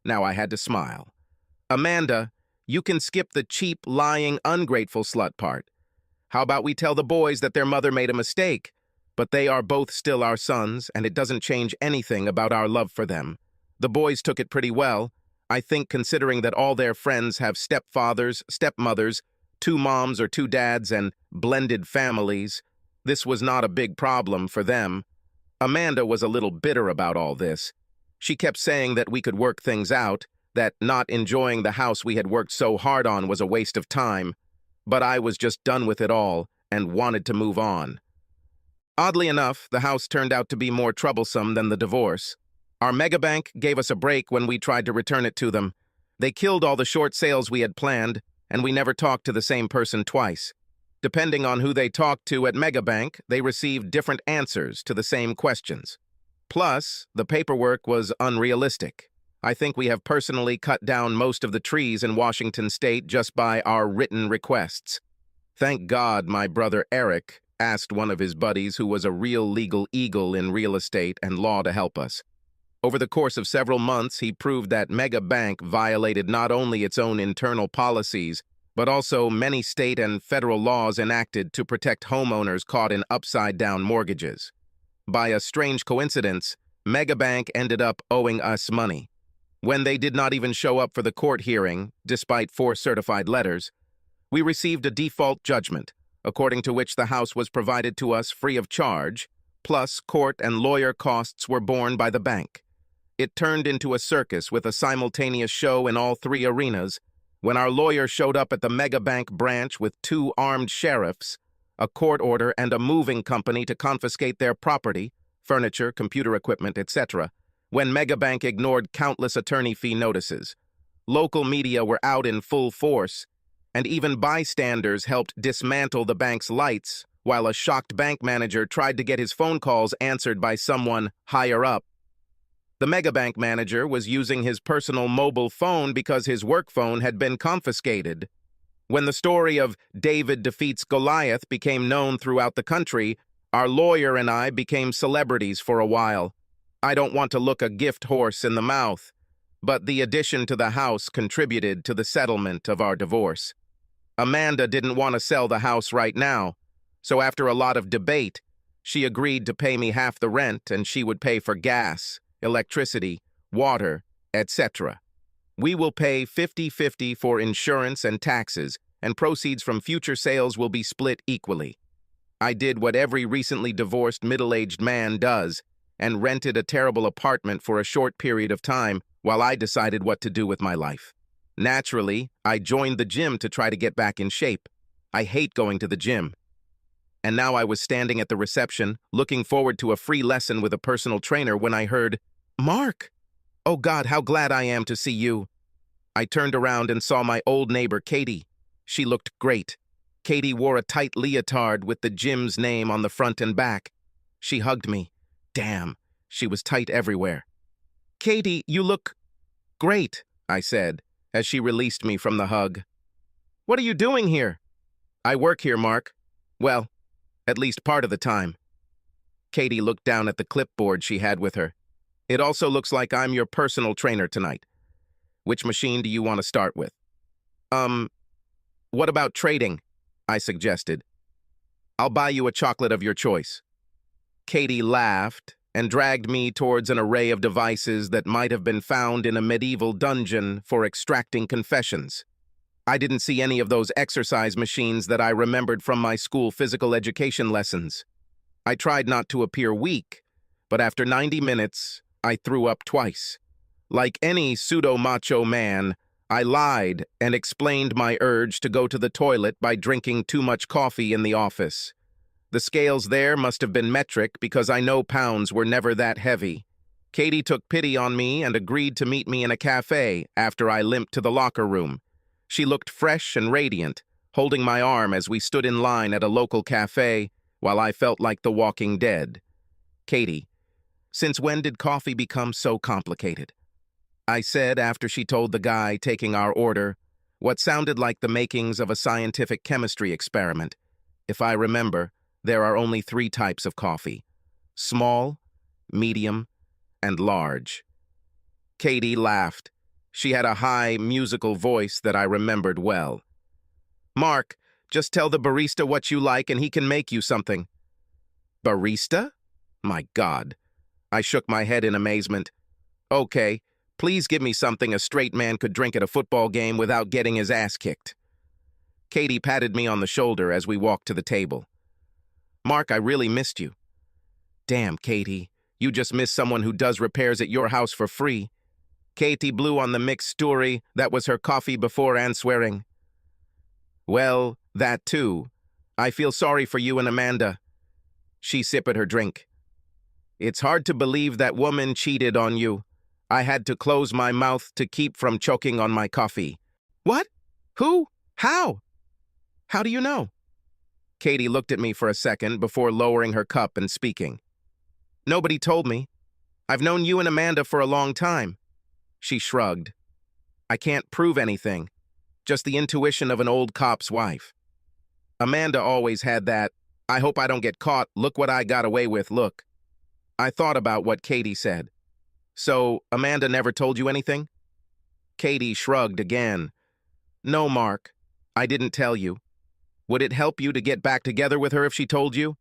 Speaker 1: Now I had to smile. Amanda, you can skip the cheap, lying, ungrateful slut part. How about we tell the boys that their mother made a mistake, but they are both still our sons, and it doesn't change anything about our love for them. The boys took it pretty well, I think, considering that all their friends have stepfathers, stepmothers, 2 moms or 2 dads, and blended families. This was not a big problem for them. Amanda was a little bitter about all this. She kept saying that we could work things out, that not enjoying the house we had worked so hard on was a waste of time, but I was just done with it all and wanted to move on. Oddly enough, the house turned out to be more troublesome than the divorce. Our megabank gave us a break when we tried to return it to them. They killed all the short sales we had planned, and we never talked to the same person twice. Depending on who they talked to at Megabank, they received different answers to the same questions. Plus, the paperwork was unrealistic. I think we have personally cut down most of the trees in Washington state just by our written requests. Thank God my brother Eric asked one of his buddies who was a real legal eagle in real estate and law to help us. Over the course of several months, he proved that Mega Bank violated not only its own internal policies, but also many state and federal laws enacted to protect homeowners caught in upside-down mortgages. By a strange coincidence, Mega Bank ended up owing us money. When they did not even show up for the court hearing, despite 4 certified letters, we received a default judgment, according to which the house was provided to us free of charge, plus court and lawyer costs were borne by the bank. It turned into a circus with a simultaneous show in all 3 arenas when our lawyer showed up at the Mega Bank branch with 2 armed sheriffs, a court order, and a moving company to confiscate their property, furniture, computer equipment, etc., when Mega Bank ignored countless attorney fee notices. Local media were out in full force, and even bystanders helped dismantle the bank's lights, while a shocked bank manager tried to get his phone calls answered by someone higher up. The Mega Bank manager was using his personal mobile phone because his work phone had been confiscated. When the story of David defeats Goliath became known throughout the country, our lawyer and I became celebrities for a while. I don't want to look a gift horse in the mouth, but the addition to the house contributed to the settlement of our divorce. Amanda didn't want to sell the house right now, so after a lot of debate, she agreed to pay me half the rent and she would pay for gas, electricity, water, etc. We will pay 50-50 for insurance and taxes, and proceeds from future sales will be split equally. I did what every recently divorced middle-aged man does, and rented a terrible apartment for a short period of time while I decided what to do with my life. Naturally, I joined the gym to try to get back in shape. I hate going to the gym. And now I was standing at the reception, looking forward to a free lesson with a personal trainer when I heard, "Mark! Oh God, how glad I am to see you." I turned around and saw my old neighbor, Katie. She looked great. Katie wore a tight leotard with the gym's name on the front and back. She hugged me. Damn, she was tight everywhere. "Katie, you look great," I said, as she released me from the hug. "What are you doing here?" "I work here, Mark. Well, at least part of the time." Katie looked down at the clipboard she had with her. "It also looks like I'm your personal trainer tonight. Which machine do you want to start with?" What about trading?" I suggested. "I'll buy you a chocolate of your choice." Katie laughed and dragged me towards an array of devices that might have been found in a medieval dungeon for extracting confessions. I didn't see any of those exercise machines that I remembered from my school physical education lessons. I tried not to appear weak, but after 90 minutes, I threw up twice. Like any pseudo-macho man, I lied and explained my urge to go to the toilet by drinking too much coffee in the office. The scales there must have been metric because I know pounds were never that heavy. Katie took pity on me and agreed to meet me in a cafe after I limped to the locker room. She looked fresh and radiant, holding my arm as we stood in line at a local cafe while I felt like the walking dead. "Katie, since when did coffee become so complicated?" I said after she told the guy taking our order what sounded like the makings of a scientific chemistry experiment. If I remember, there are only 3 types of coffee: small, medium, and large. Katie laughed. She had a high, musical voice that I remembered well. "Mark, just tell the barista what you like and he can make you something." "Barista? My God." I shook my head in amazement. "Okay, please give me something a straight man could drink at a football game without getting his ass kicked." Katie patted me on the shoulder as we walked to the table. "Mark, I really missed you." "Damn, Katie, you just missed someone who does repairs at your house for free." Katie blew on the mixed story that was her coffee before answering. "Well, that too. I feel sorry for you and Amanda." She sipped her drink. "It's hard to believe that woman cheated on you. I had to close my mouth to keep from choking on my coffee." "What? Who? How? How do you know?" Katie looked at me for a second before lowering her cup and speaking. "Nobody told me. I've known you and Amanda for a long time." She shrugged. "I can't prove anything. Just the intuition of an old cop's wife. Amanda always had that I hope I don't get caught. Look what I got away with, look. I thought about what Katie said. So, Amanda never told you anything? Katie shrugged again. No, Mark. I didn't tell you. Would it help you to get back together with her if she told you?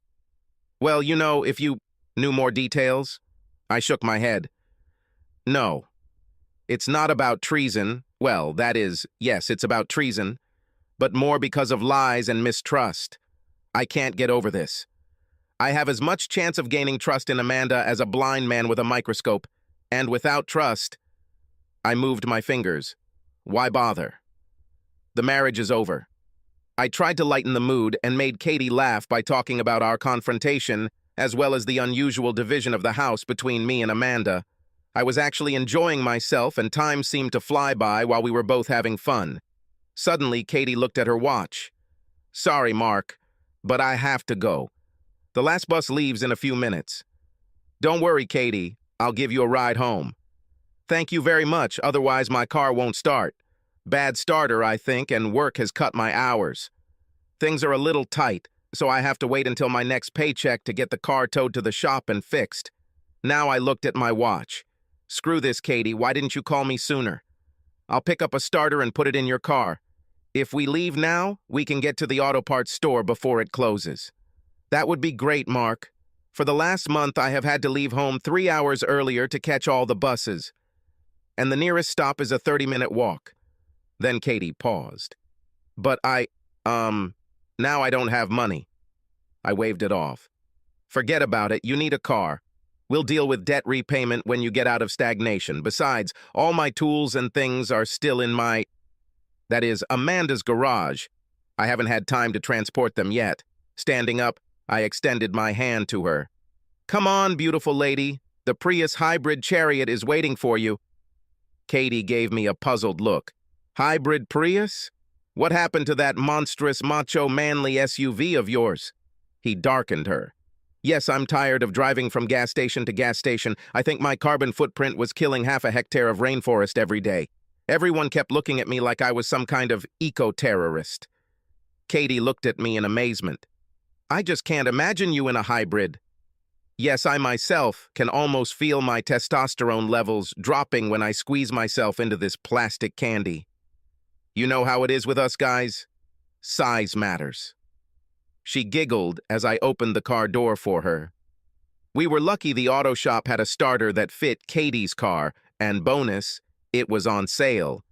Speaker 1: Well, if you knew more details. I shook my head. No. It's not about treason. Well, that is, yes, it's about treason. But more because of lies and mistrust. I can't get over this. I have as much chance of gaining trust in Amanda as a blind man with a microscope. And without trust, I moved my fingers. Why bother? The marriage is over. I tried to lighten the mood and made Katie laugh by talking about our confrontation, as well as the unusual division of the house between me and Amanda. I was actually enjoying myself, and time seemed to fly by while we were both having fun. Suddenly, Katie looked at her watch. Sorry, Mark, but I have to go. The last bus leaves in a few minutes. Don't worry, Katie. I'll give you a ride home. Thank you very much, otherwise my car won't start. Bad starter, I think, and work has cut my hours. Things are a little tight, so I have to wait until my next paycheck to get the car towed to the shop and fixed. Now I looked at my watch. Screw this, Katie, why didn't you call me sooner? I'll pick up a starter and put it in your car. If we leave now, we can get to the auto parts store before it closes. That would be great, Mark. For the last month, I have had to leave home 3 hours earlier to catch all the buses. And the nearest stop is a 30-minute walk. Then Katie paused. But now I don't have money. I waved it off. Forget about it, you need a car. We'll deal with debt repayment when you get out of stagnation. Besides, all my tools and things are still in that is, Amanda's garage. I haven't had time to transport them yet. Standing up, I extended my hand to her. Come on, beautiful lady. The Prius hybrid chariot is waiting for you. Katie gave me a puzzled look. Hybrid Prius? What happened to that monstrous, macho, manly SUV of yours? He darkened her. Yes, I'm tired of driving from gas station to gas station. I think my carbon footprint was killing half a hectare of rainforest every day. Everyone kept looking at me like I was some kind of eco-terrorist. Katie looked at me in amazement. I just can't imagine you in a hybrid. Yes, I myself can almost feel my testosterone levels dropping when I squeeze myself into this plastic candy. You know how it is with us guys? Size matters. She giggled as I opened the car door for her. We were lucky the auto shop had a starter that fit Katie's car, and bonus, it was on sale.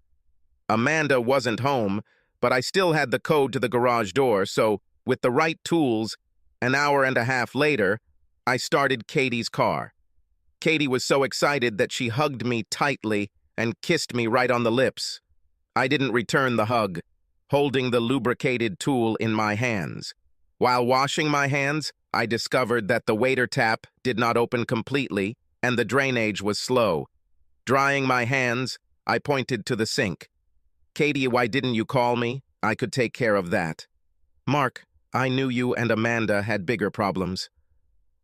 Speaker 1: Amanda wasn't home, but I still had the code to the garage door, so with the right tools, an hour and a half later, I started Katie's car. Katie was so excited that she hugged me tightly and kissed me right on the lips. I didn't return the hug, holding the lubricated tool in my hands. While washing my hands, I discovered that the water tap did not open completely and the drainage was slow. Drying my hands, I pointed to the sink. Katie, why didn't you call me? I could take care of that. Mark, I knew you and Amanda had bigger problems.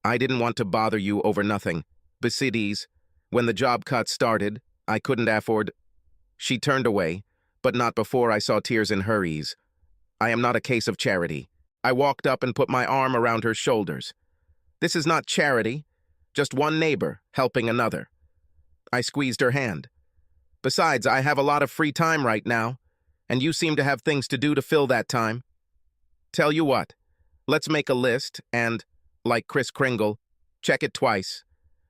Speaker 1: I didn't want to bother you over nothing. Besides, when the job cut started, I couldn't afford. She turned away, but not before I saw tears in her eyes. I am not a case of charity. I walked up and put my arm around her shoulders. This is not charity, just one neighbor helping another. I squeezed her hand. Besides, I have a lot of free time right now, and you seem to have things to do to fill that time. Tell you what, let's make a list and, like Kris Kringle, check it twice.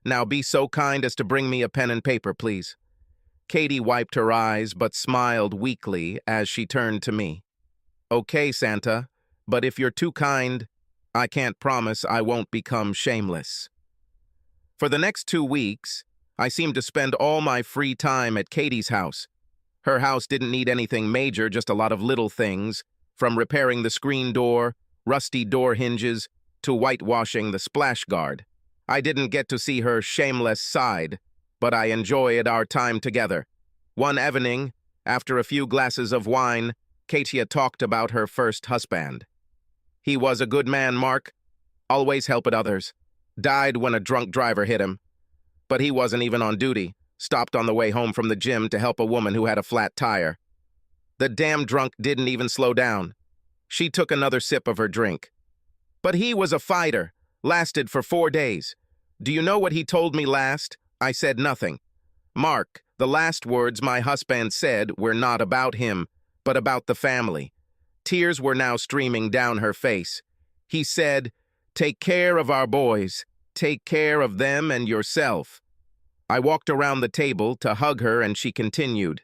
Speaker 1: Now be so kind as to bring me a pen and paper, please. Katie wiped her eyes but smiled weakly as she turned to me. Okay, Santa, but if you're too kind, I can't promise I won't become shameless. For the next 2 weeks, I seemed to spend all my free time at Katie's house. Her house didn't need anything major, just a lot of little things, from repairing the screen door, rusty door hinges, to whitewashing the splash guard. I didn't get to see her shameless side, but I enjoyed our time together. One evening, after a few glasses of wine, Katia talked about her first husband. He was a good man, Mark. Always helped others. Died when a drunk driver hit him. But he wasn't even on duty. Stopped on the way home from the gym to help a woman who had a flat tire. The damn drunk didn't even slow down. She took another sip of her drink. But he was a fighter, lasted for 4 days. Do you know what he told me last? I said nothing. Mark, the last words my husband said were not about him, but about the family. Tears were now streaming down her face. He said, "Take care of our boys. Take care of them and yourself." I walked around the table to hug her and she continued,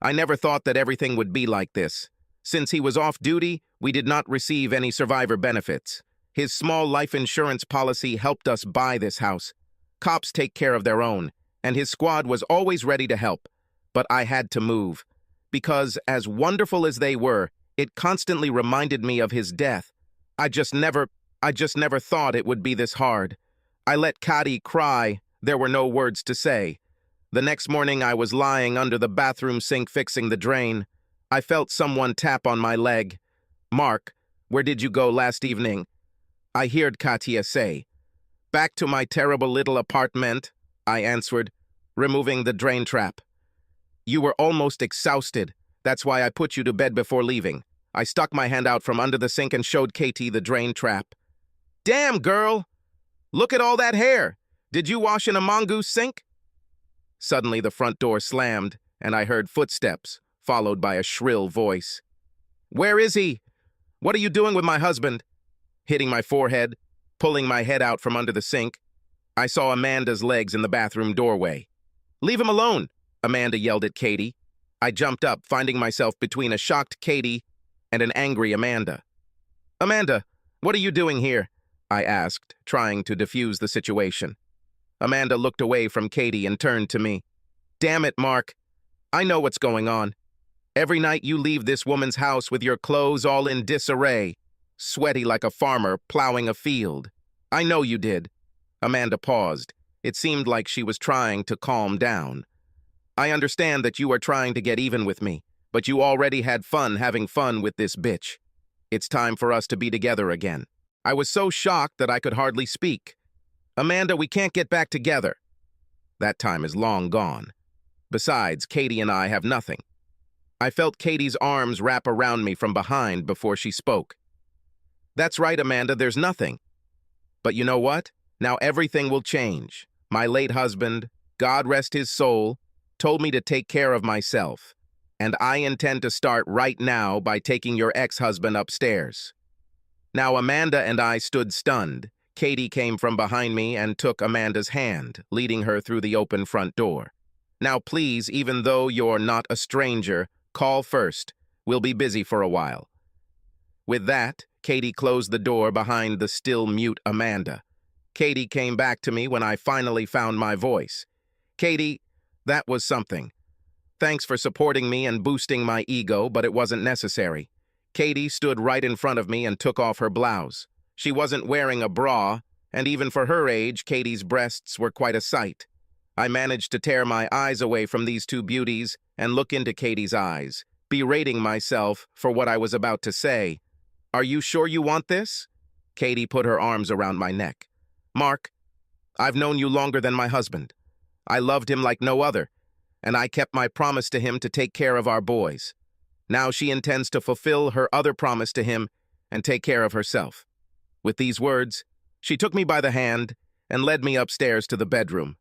Speaker 1: "I never thought that everything would be like this. Since he was off duty, we did not receive any survivor benefits. His small life insurance policy helped us buy this house. Cops take care of their own, and his squad was always ready to help. But I had to move, because as wonderful as they were, it constantly reminded me of his death. I just never thought it would be this hard. I let Kati cry. There were no words to say. The next morning I was lying under the bathroom sink fixing the drain. I felt someone tap on my leg. "Mark, where did you go last evening?" I heard Katia say. "Back to my terrible little apartment," I answered, removing the drain trap. "You were almost exhausted. That's why I put you to bed before leaving." I stuck my hand out from under the sink and showed Katie the drain trap. "Damn, girl! Look at all that hair! Did you wash in a mongoose sink?" Suddenly the front door slammed, and I heard footsteps, followed by a shrill voice. "Where is he? What are you doing with my husband?" Hitting my forehead, pulling my head out from under the sink, I saw Amanda's legs in the bathroom doorway. "Leave him alone," Amanda yelled at Katie. I jumped up, finding myself between a shocked Katie and an angry Amanda. "Amanda, what are you doing here?" I asked, trying to defuse the situation. Amanda looked away from Katie and turned to me. "Damn it, Mark. I know what's going on. Every night you leave this woman's house with your clothes all in disarray, sweaty like a farmer plowing a field. I know you did." Amanda paused. It seemed like she was trying to calm down. "I understand that you are trying to get even with me, but you already had fun having fun with this bitch. It's time for us to be together again." I was so shocked that I could hardly speak. "Amanda, we can't get back together." That time is long gone. Besides, Katie and I have nothing. I felt Katie's arms wrap around me from behind before she spoke. "That's right, Amanda, there's nothing. But you know what? Now everything will change. My late husband, God rest his soul, told me to take care of myself. And I intend to start right now by taking your ex-husband upstairs." Now Amanda and I stood stunned. Katie came from behind me and took Amanda's hand, leading her through the open front door. "Now please, even though you're not a stranger, call first. We'll be busy for a while." With that, Katie closed the door behind the still mute Amanda. Katie came back to me when I finally found my voice. "Katie, that was something. Thanks for supporting me and boosting my ego, but it wasn't necessary." Katie stood right in front of me and took off her blouse. She wasn't wearing a bra, and even for her age, Katie's breasts were quite a sight. I managed to tear my eyes away from these two beauties and look into Katie's eyes, berating myself for what I was about to say. "Are you sure you want this?" Katie put her arms around my neck. "Mark, I've known you longer than my husband. I loved him like no other, and I kept my promise to him to take care of our boys. Now she intends to fulfill her other promise to him and take care of herself." With these words, she took me by the hand and led me upstairs to the bedroom.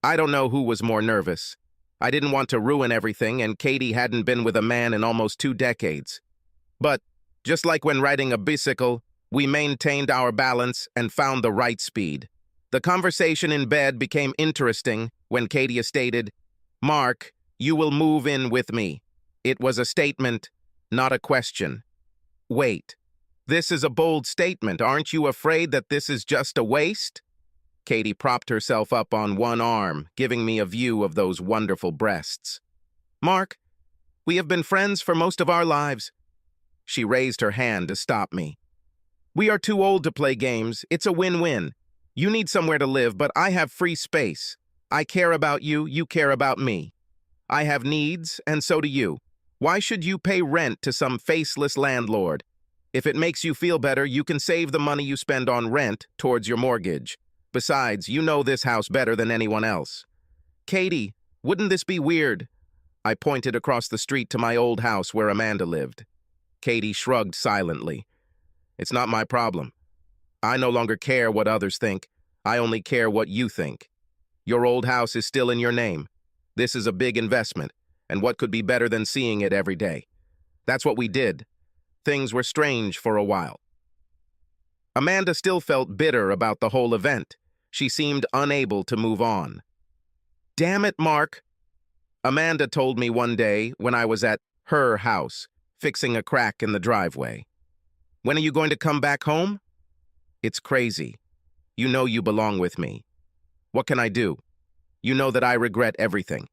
Speaker 1: I don't know who was more nervous. I didn't want to ruin everything, and Katie hadn't been with a man in almost 2 decades. But, just like when riding a bicycle, we maintained our balance and found the right speed. The conversation in bed became interesting when Katie stated, "Mark, you will move in with me." It was a statement, not a question. "Wait, this is a bold statement. Aren't you afraid that this is just a waste?" Katie propped herself up on one arm, giving me a view of those wonderful breasts. "Mark, we have been friends for most of our lives." She raised her hand to stop me. "We are too old to play games. It's a win-win. You need somewhere to live, but I have free space. I care about you, you care about me. I have needs, and so do you. Why should you pay rent to some faceless landlord? If it makes you feel better, you can save the money you spend on rent towards your mortgage. Besides, you know this house better than anyone else." "Katie, wouldn't this be weird?" I pointed across the street to my old house where Amanda lived. Katie shrugged silently. "It's not my problem. I no longer care what others think. I only care what you think. Your old house is still in your name. This is a big investment, and what could be better than seeing it every day? That's what we did. Things were strange for a while. Amanda still felt bitter about the whole event. She seemed unable to move on. Damn it, Mark. Amanda told me one day when I was at her house, fixing a crack in the driveway. When are you going to come back home? It's crazy. You know you belong with me. What can I do? You know that I regret everything.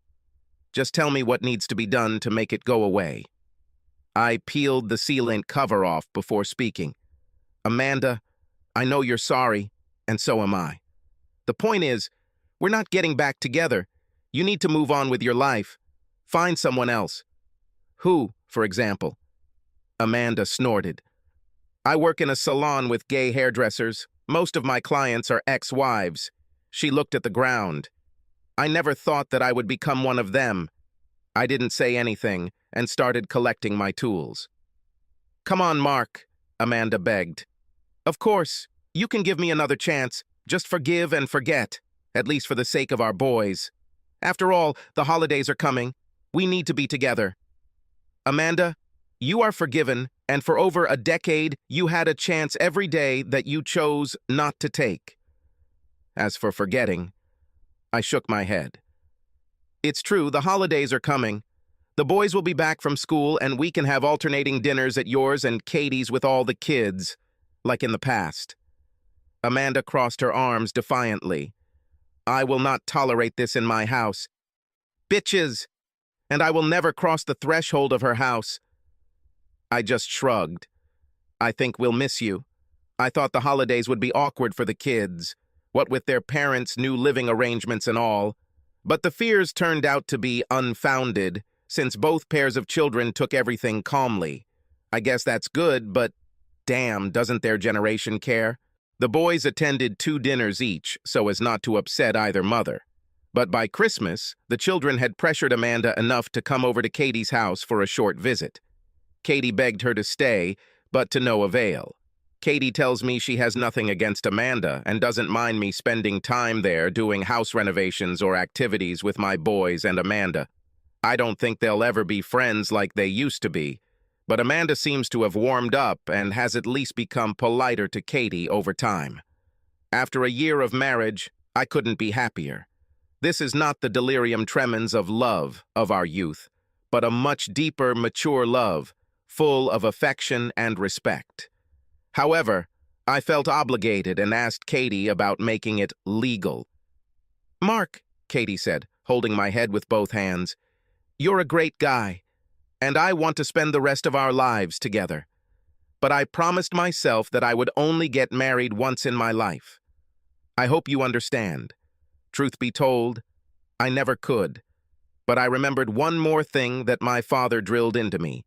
Speaker 1: Just tell me what needs to be done to make it go away. I peeled the sealant cover off before speaking. Amanda, I know you're sorry, and so am I. The point is, we're not getting back together. You need to move on with your life. Find someone else. Who, for example? Amanda snorted. I work in a salon with gay hairdressers. Most of my clients are ex-wives. She looked at the ground. I never thought that I would become one of them. I didn't say anything and started collecting my tools. Come on, Mark, Amanda begged. Of course, you can give me another chance. Just forgive and forget, at least for the sake of our boys. After all, the holidays are coming. We need to be together. Amanda, you are forgiven, and for over a decade, you had a chance every day that you chose not to take. As for forgetting, I shook my head. It's true, the holidays are coming. The boys will be back from school, and we can have alternating dinners at yours and Katie's with all the kids, like in the past. Amanda crossed her arms defiantly. I will not tolerate this in my house. Bitches! And I will never cross the threshold of her house. I just shrugged. I think we'll miss you. I thought the holidays would be awkward for the kids, what with their parents' new living arrangements and all. But the fears turned out to be unfounded, since both pairs of children took everything calmly. I guess that's good, but damn, doesn't their generation care? The boys attended 2 dinners each, so as not to upset either mother. But by Christmas, the children had pressured Amanda enough to come over to Katie's house for a short visit. Katie begged her to stay, but to no avail. Katie tells me she has nothing against Amanda and doesn't mind me spending time there doing house renovations or activities with my boys and Amanda. I don't think they'll ever be friends like they used to be, but Amanda seems to have warmed up and has at least become politer to Katie over time. After a year of marriage, I couldn't be happier. This is not the delirium tremens of love of our youth, but a much deeper, mature love, full of affection and respect. However, I felt obligated and asked Katie about making it legal. Mark, Katie said, holding my head with both hands, you're a great guy, and I want to spend the rest of our lives together. But I promised myself that I would only get married once in my life. I hope you understand. Truth be told, I never could. But I remembered one more thing that my father drilled into me.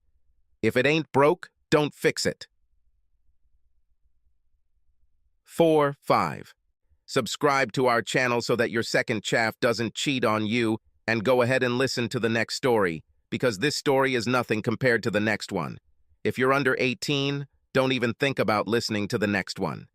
Speaker 1: If it ain't broke, don't fix it. 4-5. Subscribe to our channel so that your second chaff doesn't cheat on you, and go ahead and listen to the next story, because this story is nothing compared to the next one. If you're under 18, don't even think about listening to the next one.